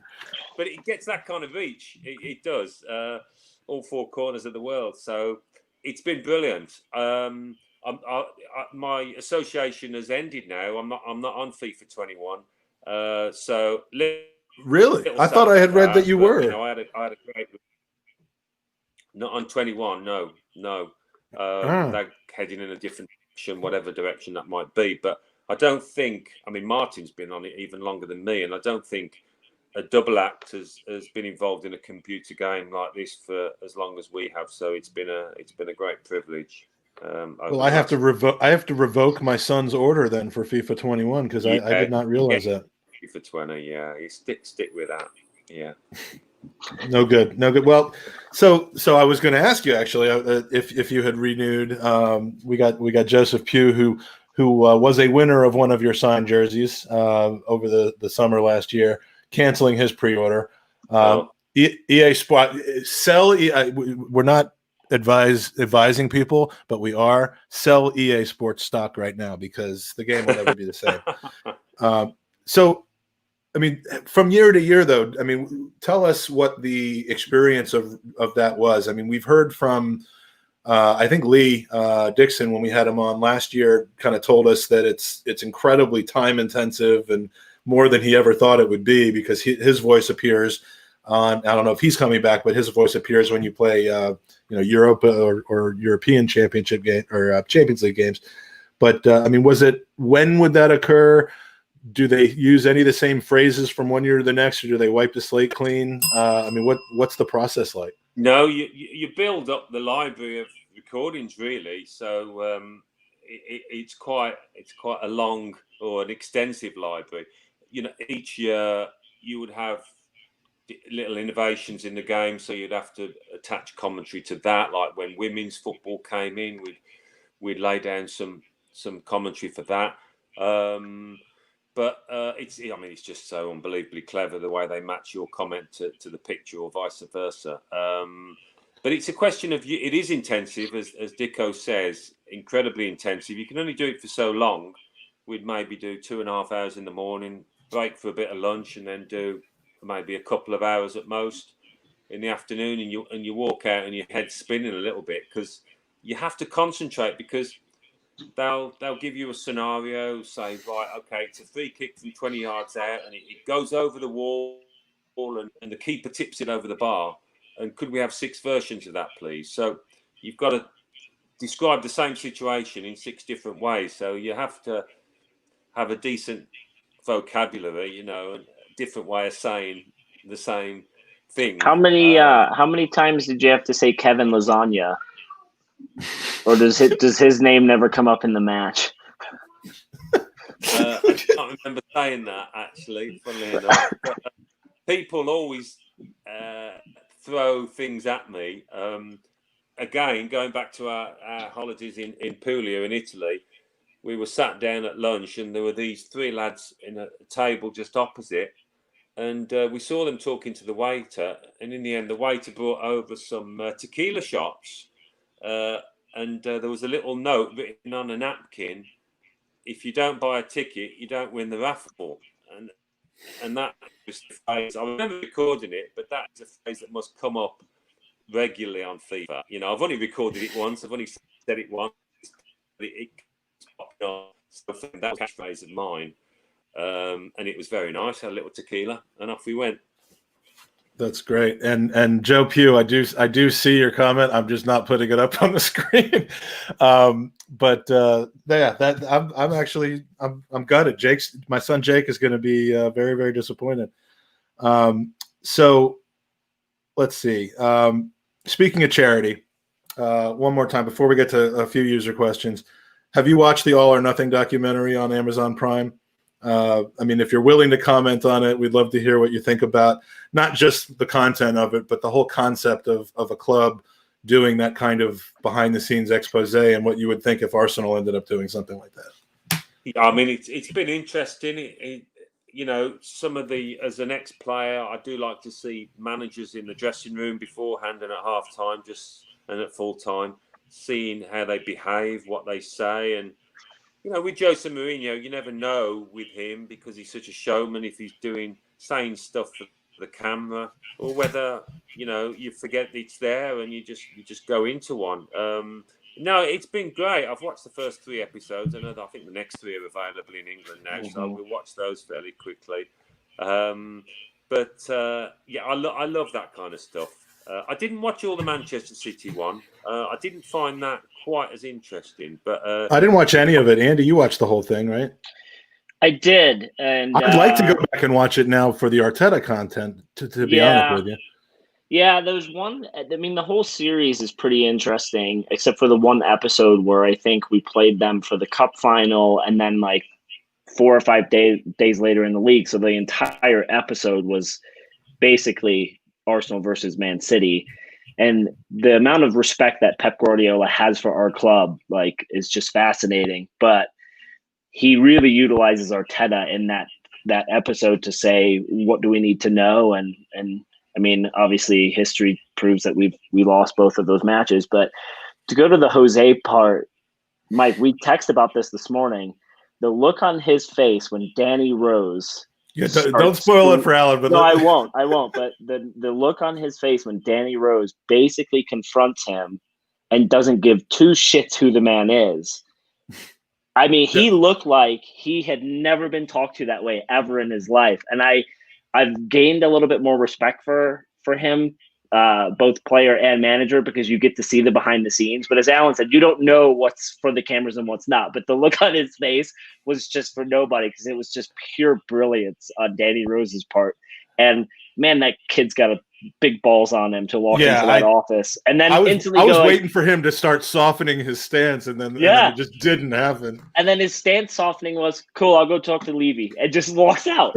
But it gets that kind of reach. It does. All 4 corners of the world. So it's been brilliant. My association has ended now. I'm not on FIFA 21. So
really, I thought I had read that you were.
I had a great. Not on 21. No. They're heading in a different direction, whatever direction that might be. But I don't think. I mean, Martin's been on it even longer than me, and I don't think a double act has been involved in a computer game like this for as long as we have. So it's been a great privilege.
Well, I have to revoke my son's order then for FIFA 21 because I did not realize that.
FIFA 20, yeah, you stick with that, yeah.
No good. Well, so I was going to ask you actually if you had renewed. We got Joseph Pugh who was a winner of one of your signed jerseys over the summer last year, canceling his pre-order. EA Sport sell. We're not advising people, but we are sell EA Sports stock right now because the game will never be the same. So, I mean, from year to year, though, I mean, tell us what the experience of that was. I mean, we've heard from, I think Lee Dixon, when we had him on last year, kind of told us that it's incredibly time intensive and more than he ever thought it would be because his voice appears on, I don't know if he's coming back, but his voice appears when you play, Europa or European Championship game or Champions League games. But I mean, when would that occur? Do they use any of the same phrases from one year to the next, or do they wipe the slate clean? I mean, what's the process like?
No, you build up the library of recordings really. So it's quite a long or an extensive library. Each year you would have little innovations in the game, so you'd have to attach commentary to that. Like when women's football came in, we'd lay down some commentary for that. But it's just so unbelievably clever the way they match your comment to the picture or vice versa. But it's a question of it is intensive, as Dicko says, incredibly intensive. You can only do it for so long. We'd maybe do 2.5 hours in the morning, break for a bit of lunch, and then do maybe a couple of hours at most in the afternoon. And you walk out and your head's spinning a little bit because you have to concentrate because they'll give you a scenario, say, right, okay, it's a free kick from 20 yards out, and it goes over the wall, and the keeper tips it over the bar. And could we have 6 versions of that, please? So you've got to describe the same situation in 6 different ways. So you have to have a decent vocabulary, and a different way of saying the same thing.
How many times did you have to say Kevin Lasagna? Or does his name never come up in the match?
I can't remember saying that, actually, funnily enough. But, people always throw things at me. Again, going back to our holidays in Puglia in Italy, we were sat down at lunch and there were these 3 lads in a table just opposite. And we saw them talking to the waiter. And in the end, the waiter brought over some tequila shots. And there was a little note written on a napkin: if you don't buy a ticket, you don't win the raffle. And that was the phrase. I remember recording it, but that's a phrase that must come up regularly on FIFA. I've only recorded it once. I've only said it once. It popped on. So that was a catchphrase of mine. And it was very nice. Had a little tequila, and off we went. That's
great. And Joe Pugh, I do see your comment. I'm just not putting it up on the screen. I'm gutted. My son Jake is going to be very, very disappointed. So let's see. Speaking of charity, one more time before we get to a few user questions. Have you watched the All or Nothing documentary on Amazon Prime? If you're willing to comment on it, we'd love to hear what you think about not just the content of it, but the whole concept of a club doing that kind of behind the scenes expose and what you would think if Arsenal ended up doing something like that.
It's been interesting. Some of as an ex-player, I do like to see managers in the dressing room beforehand and at half time, and at full time, seeing how they behave, what they say. And with Jose Mourinho, you never know with him because he's such a showman if he's saying stuff for the camera, or whether you forget it's there and you just go into one. No, it's been great. I've watched the first 3 episodes. I think the next 3 are available in England now, so we'll watch those fairly quickly. I love that kind of stuff. I didn't watch all the Manchester City one. I didn't find that quite as interesting. But
I didn't watch any of it. Andy, you watched the whole thing, right?
I did, and
I'd like to go back and watch it now for the Arteta content. To be honest with you.
Yeah, there's one. The whole series is pretty interesting, except for the one episode where I think we played them for the cup final, and then 4 or 5 days later in the league. So the entire episode was basically Arsenal versus Man City. And the amount of respect that Pep Guardiola has for our club, is just fascinating. But he really utilizes Arteta in that episode to say, what do we need to know? And obviously history proves that we lost both of those matches. But to go to the Jose part, Mike, we texted about this morning. The look on his face when Danny Rose.
Yeah, don't spoil it for Alan. But
no, I won't. But the look on his face when Danny Rose basically confronts him and doesn't give 2 shits who the man is. He looked like he had never been talked to that way ever in his life. And I've gained a little bit more respect for him, both player and manager, because you get to see the behind the scenes. But as Alan said, you don't know what's for the cameras and what's not. But the look on his face was just for nobody, because it was just pure brilliance on Danny Rose's part. And man, that kid's got a big balls on him to walk into that office. And then I
was waiting for him to start softening his stance, and then it just didn't happen.
And then his stance softening was, cool, I'll go talk to Levy, and just walks out.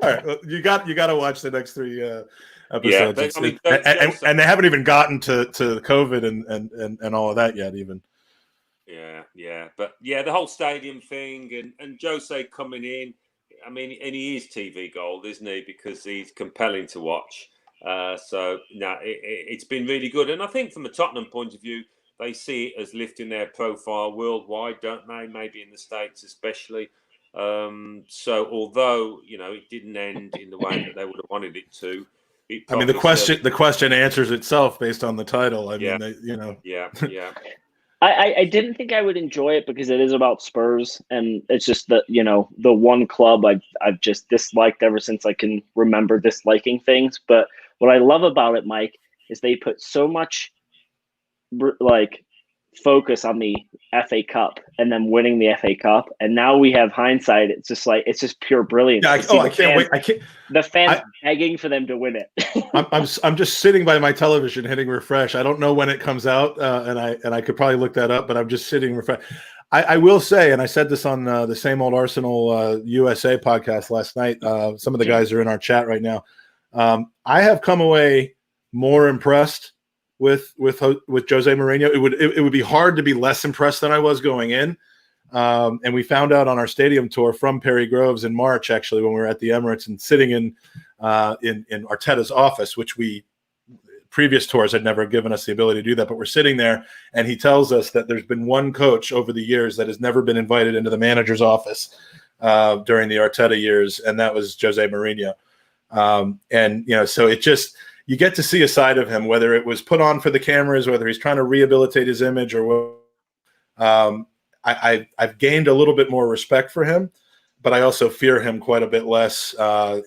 All right, well, you got to watch the next 3 episodes. And they haven't even gotten to COVID and all of that yet, even.
Yeah. But yeah, the whole stadium thing and Jose coming in, I mean, and he is TV gold, isn't he? Because he's compelling to watch. So no, it's been really good. And I think from a Tottenham point of view, they see it as lifting their profile worldwide, don't they? Maybe in the States especially. So although, it didn't end in the way that they would have wanted it to, it
I mean, the
probably
question answers itself based on the title. I
yeah,
mean,
yeah.
I didn't think I would enjoy it because it is about Spurs, and it's just that the one club I've just disliked ever since I can remember disliking things. But what I love about it, Mike, is they put so much like focus on the FA Cup and then winning the FA Cup, and now we have hindsight. It's just pure brilliance.
yeah. I can't wait. I can't.
The fans begging for them to win it.
I'm just sitting by my television hitting refresh. I don't know when it comes out, and I could probably look that up, but I'm just sitting refresh. I will say, and I said this on the Same Old Arsenal USA podcast last night. Some of the guys are in our chat right now. I have come away more impressed with Jose Mourinho. It would be hard to be less impressed than I was going in. And we found out on our stadium tour from Perry Groves in March, actually, when we were at the Emirates and sitting in Arteta's office, which previous tours had never given us the ability to do that. But we're sitting there, and he tells us that there's been one coach over the years that has never been invited into the manager's office during the Arteta years, and that was Jose Mourinho. So it just, you get to see a side of him, whether it was put on for the cameras, whether he's trying to rehabilitate his image or what. I've gained a little bit more respect for him, but I also fear him quite a bit less.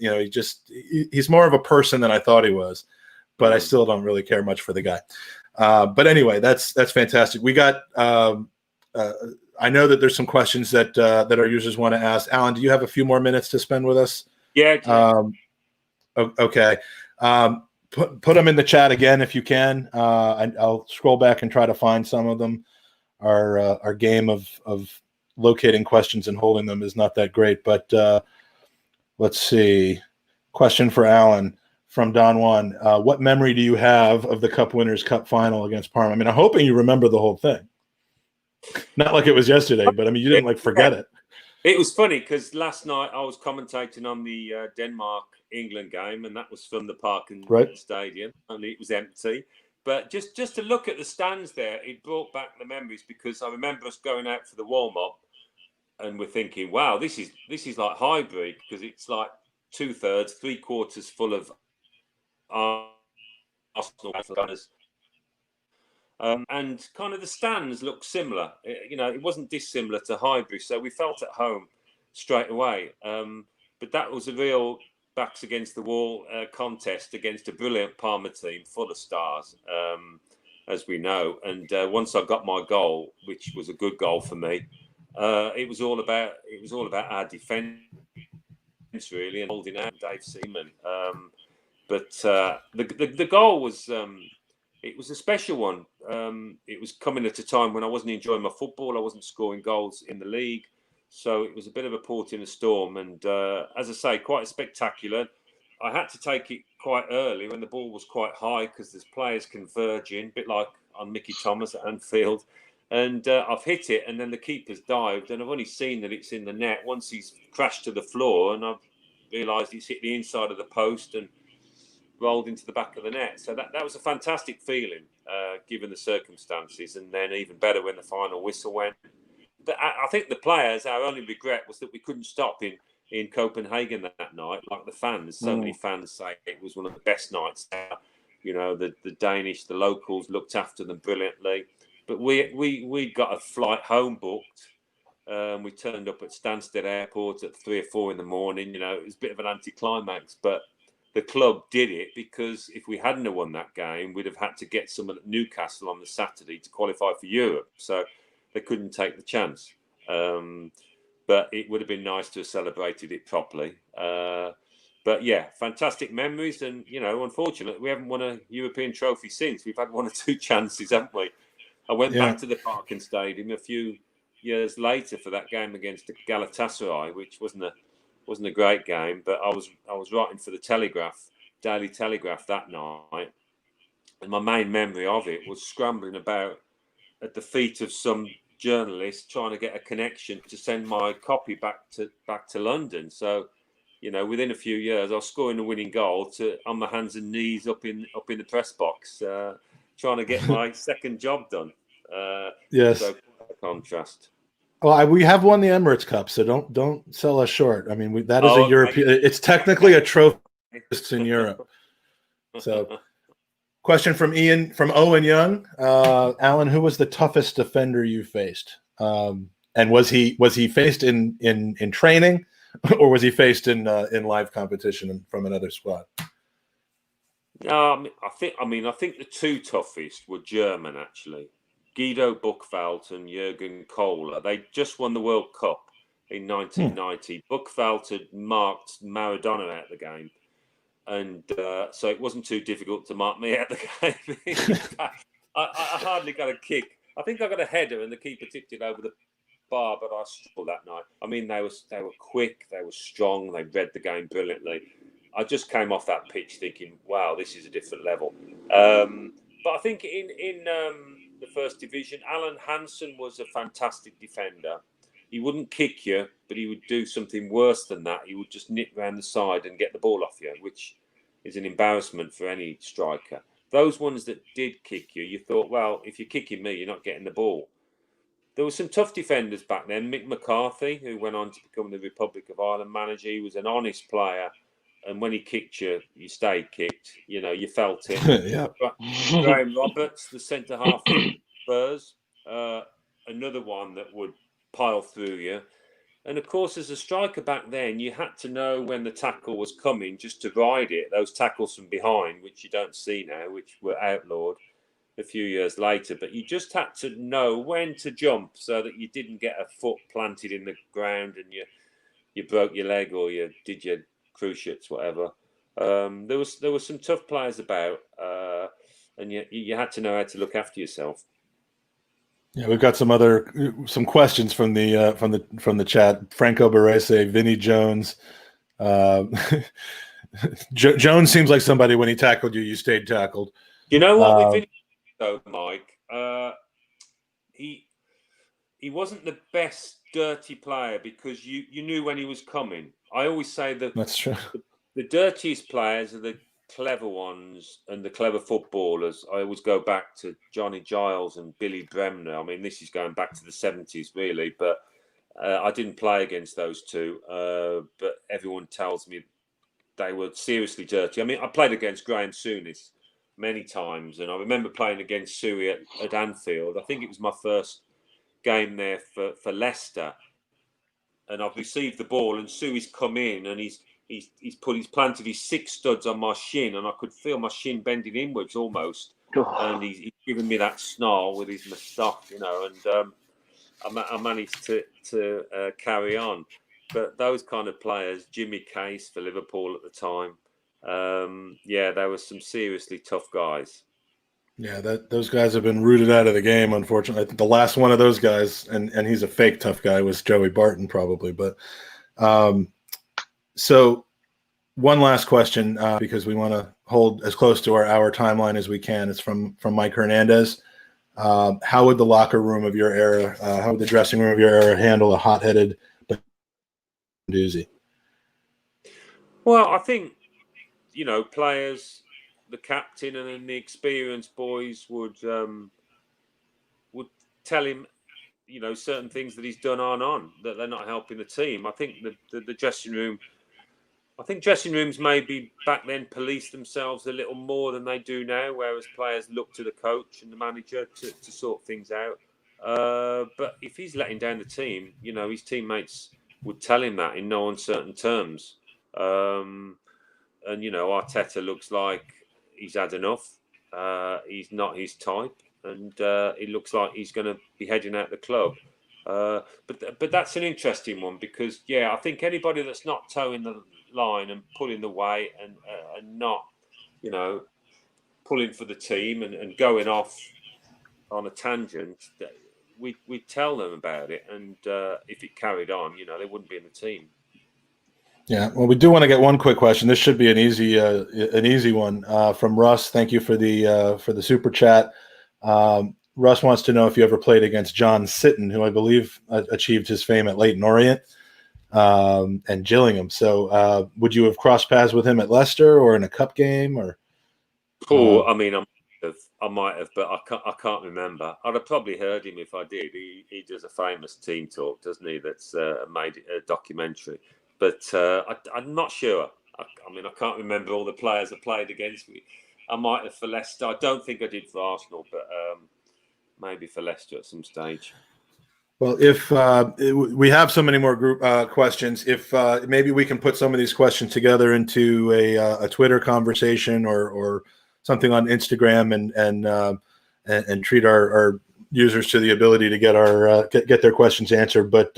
He's more of a person than I thought he was, but I still don't really care much for the guy. But anyway, that's fantastic. We got. I know that there's some questions that our users want to ask. Alan, do you have a few more minutes to spend with us?
Yeah.
Okay. Put them in the chat again if you can. I'll scroll back and try to find some of them. Our game of locating questions and holding them is not that great, but let's see. Question for Alan from Don Juan. What memory do you have of the Cup Winners' Cup final against Parma? I mean, I'm hoping you remember the whole thing. Not like it was yesterday, but I mean, you didn't forget it.
It was funny because last night I was commentating on the Denmark-England game, and that was from the Park and Stadium, only it was empty. But just to look at the stands there, it brought back the memories because I remember us going out for the warm-up and we're thinking, wow, this is like Highbury because it's like 2/3, 3/4 full of Arsenal fans. And kind of the stands looked similar. It wasn't dissimilar to Highbury, so we felt at home straight away. But that was a real backs against the wall contest against a brilliant Parma team full of stars, as we know. And once I got my goal, which was a good goal for me, it was all about our defence really and holding out Dave Seaman. But the goal was. It was a special one. It was coming at a time when I wasn't enjoying my football. I wasn't scoring goals in the league. So it was a bit of a port in a storm. And as I say, quite spectacular. I had to take it quite early when the ball was quite high because there's players converging, a bit like on Mickey Thomas at Anfield. And I've hit it, and then the keeper's dived, and I've only seen that it's in the net once he's crashed to the floor, and I've realised he's hit the inside of the post and rolled into the back of the net. So that was a fantastic feeling, given the circumstances, and then even better when the final whistle went. But I think the players, our only regret was that we couldn't stop in Copenhagen that night, like the fans. So many fans say it was one of the best nights there. The Danish, the locals looked after them brilliantly. But we got a flight home booked. We turned up at Stansted Airport at 3 or 4 in the morning. It was a bit of an anticlimax, but the club did it because if we hadn't have won that game, we'd have had to get someone at Newcastle on the Saturday to qualify for Europe. So they couldn't take the chance. But it would have been nice to have celebrated it properly. But yeah, fantastic memories. And, unfortunately, we haven't won a European trophy since. We've had 1 or 2 chances, haven't we? I went back to the Park and Stadium a few years later for that game against Galatasaray, which wasn't a great game, but I was writing for the Daily Telegraph that night, and my main memory of it was scrambling about at the feet of some journalist trying to get a connection to send my copy back to London. So, within a few years, I was scoring the winning goal on my hands and knees up in the press box, trying to get my second job done.
Yes.
So contrast.
Well, we have won the Emirates Cup, so don't sell us short. I mean, that is a
okay.
European. It's technically a trophy in Europe. So, question from Owen Young, Alan, who was the toughest defender you faced? And was he faced in training, or was he faced in live competition from another squad?
I think the two toughest were German, actually. Guido Buchwald and Jürgen Kohler. They just won the World Cup in 1990. Buchwald had marked Maradona out of the game, and so it wasn't too difficult to mark me out of the game. In fact, I hardly got a kick. I think I got a header, and the keeper tipped it over the bar, but I struggled that night. I mean, they were quick, they were strong, they read the game brilliantly. I just came off that pitch thinking, wow, this is a different level. But I think in the first division, Alan Hansen was a fantastic defender. He wouldn't kick you, but he would do something worse than that. He would just nip round the side and get the ball off you, which is an embarrassment for any striker. Those ones that did kick you, you thought, well, if you're kicking me, you're not getting the ball. There were some tough defenders back then. Mick McCarthy, who went on to become the Republic of Ireland manager, he was an honest player. And when he kicked you, you stayed kicked. You felt it.
Yeah.
Graham Roberts, the centre-half for Spurs, another one that would pile through you. And, of course, as a striker back then, you had to know when the tackle was coming just to ride it. Those tackles from behind, which you don't see now, which were outlawed a few years later. But you just had to know when to jump so that you didn't get a foot planted in the ground and you broke your leg or you did your cruciates, whatever. There was some tough players about, and you had to know how to look after yourself.
Yeah, we've got some questions from the chat. Franco Barese, Vinnie Jones. Jones seems like somebody when he tackled you stayed tackled.
You know what with Vinnie, though, Mike? He wasn't the best dirty player because you knew when he was coming. I always say that
that's true.
The dirtiest players are the clever ones and the clever footballers. I always go back to Johnny Giles and Billy Bremner. I mean, this is going back to the 70s, really, but I didn't play against those two. But everyone tells me they were seriously dirty. I mean, I played against Graham Souness many times, and I remember playing against Suey at Anfield. I think it was my first game there for Leicester. And I've received the ball, and Suey's come in, and he's planted his 6 studs on my shin, and I could feel my shin bending inwards almost. And he's given me that snarl with his moustache, and I managed to carry on. But those kind of players, Jimmy Case for Liverpool at the time, there were some seriously tough guys.
Yeah, those guys have been rooted out of the game, unfortunately. I think the last one of those guys, and he's a fake tough guy, was Joey Barton probably. But so one last question, because we want to hold as close to our hour timeline as we can. It's from Mike Hernandez. How would the locker room of your era, how would the dressing room of your era handle a hot-headed doozy?
Well, I think, players, the captain and then the experienced boys would tell him, certain things that he's done on that they're not helping the team. I think the dressing room. I think dressing rooms maybe back then policed themselves a little more than they do now, whereas players look to the coach and the manager to sort things out. But if he's letting down the team, his teammates would tell him that in no uncertain terms. And Arteta looks like he's had enough. He's not his type, and it looks like he's going to be heading out the club. But that's an interesting one because, I think anybody that's not towing the line and pulling the weight and not, pulling for the team and going off on a tangent, we tell them about it. And if it carried on, they wouldn't be in the team.
Yeah, well, we do want to get one quick question. This should be an easy one from Russ. Thank you for the super chat. Russ wants to know if you ever played against John Sitton, who I believe achieved his fame at Leyton Orient and Gillingham. So would you have crossed paths with him at Leicester or in a cup game? Or
I mean, I might have, but I can't remember. I'd have probably heard him if I did. He does a famous team talk, doesn't he? That's made it a documentary. But I'm not sure. I mean, I can't remember all the players I played against me. I might have for Leicester. I don't think I did for Arsenal, but maybe for Leicester at some stage.
Well, if we have so many more group questions, if maybe we can put some of these questions together into a Twitter conversation or something on Instagram and treat our users to the ability to get their questions answered. But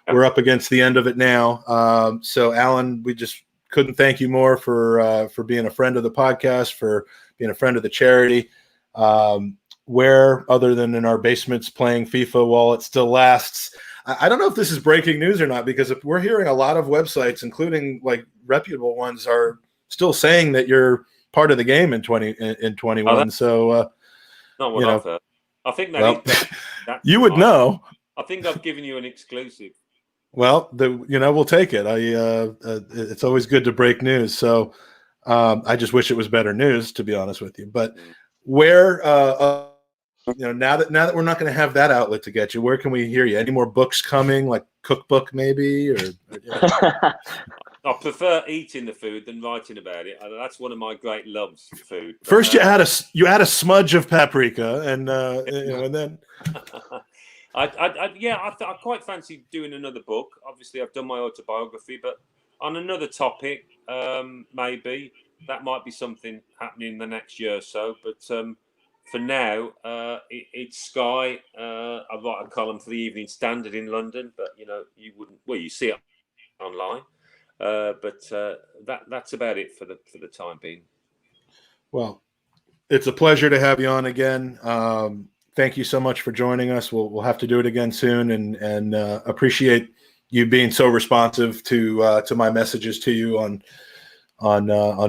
we're up against the end of it now. So, Alan, we just couldn't thank you more for being a friend of the podcast, for being a friend of the charity. Where, other than in our basements playing FIFA while it still lasts. I don't know if this is breaking news or not, because if we're hearing a lot of websites, including like reputable ones, are still saying that you're part of the game in 2021. So,
not what I've heard. I think
you would know.
I think I've given you an exclusive.
Well, we'll take it. It's always good to break news. So, I just wish it was better news, to be honest with you. But where, now that we're not going to have that outlet to get you, where can we hear you? Any more books coming, like cookbook maybe? Or
I prefer eating the food than writing about it. That's one of my great loves, food.
First, you add a smudge of paprika, and and then.
I quite fancy doing another book. Obviously, I've done my autobiography, but on another topic, maybe that might be something happening in the next year or so. But for now, it's Sky. I write a column for the Evening Standard in London, but you wouldn't. Well, you see it online, but that's about it for the time being.
Well, it's a pleasure to have you on again. Thank you so much for joining us. We'll have to do it again soon, and appreciate you being so responsive to my messages to you on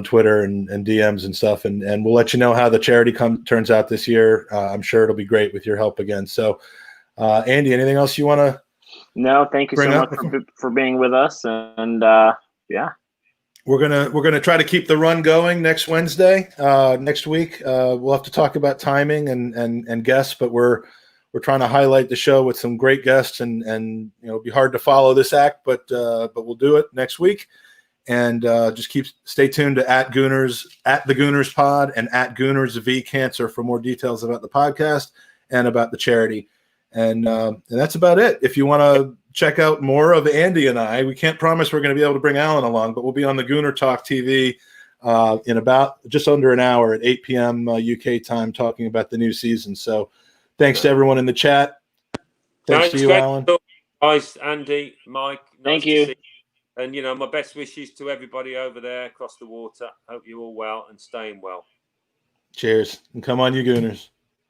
Twitter and DMs and stuff. And we'll let you know how the charity turns out this year. I'm sure it'll be great with your help again. So, Andy, anything else you want to?
No, thank you so much for being with us. And yeah.
We're gonna try to keep the run going next Wednesday. Next week, we'll have to talk about timing and guests, but we're trying to highlight the show with some great guests, and it'll be hard to follow this act, but we'll do it next week. And just stay tuned to @the Gooners Pod and @Gooners V Cancer for more details about the podcast and about the charity. And that's about it. If you want to check out more of Andy and I, we can't promise we're going to be able to bring Alan along, but we'll be on the Gooner Talk TV in about just under an hour at 8 p.m. UK time, talking about the new season. So thanks to everyone in the chat. Thanks to you, Alan.
Guys, Andy, Mike.
Thank you.
And, my best wishes to everybody over there across the water. Hope you're all well and staying well.
Cheers. And come on, you Gooners.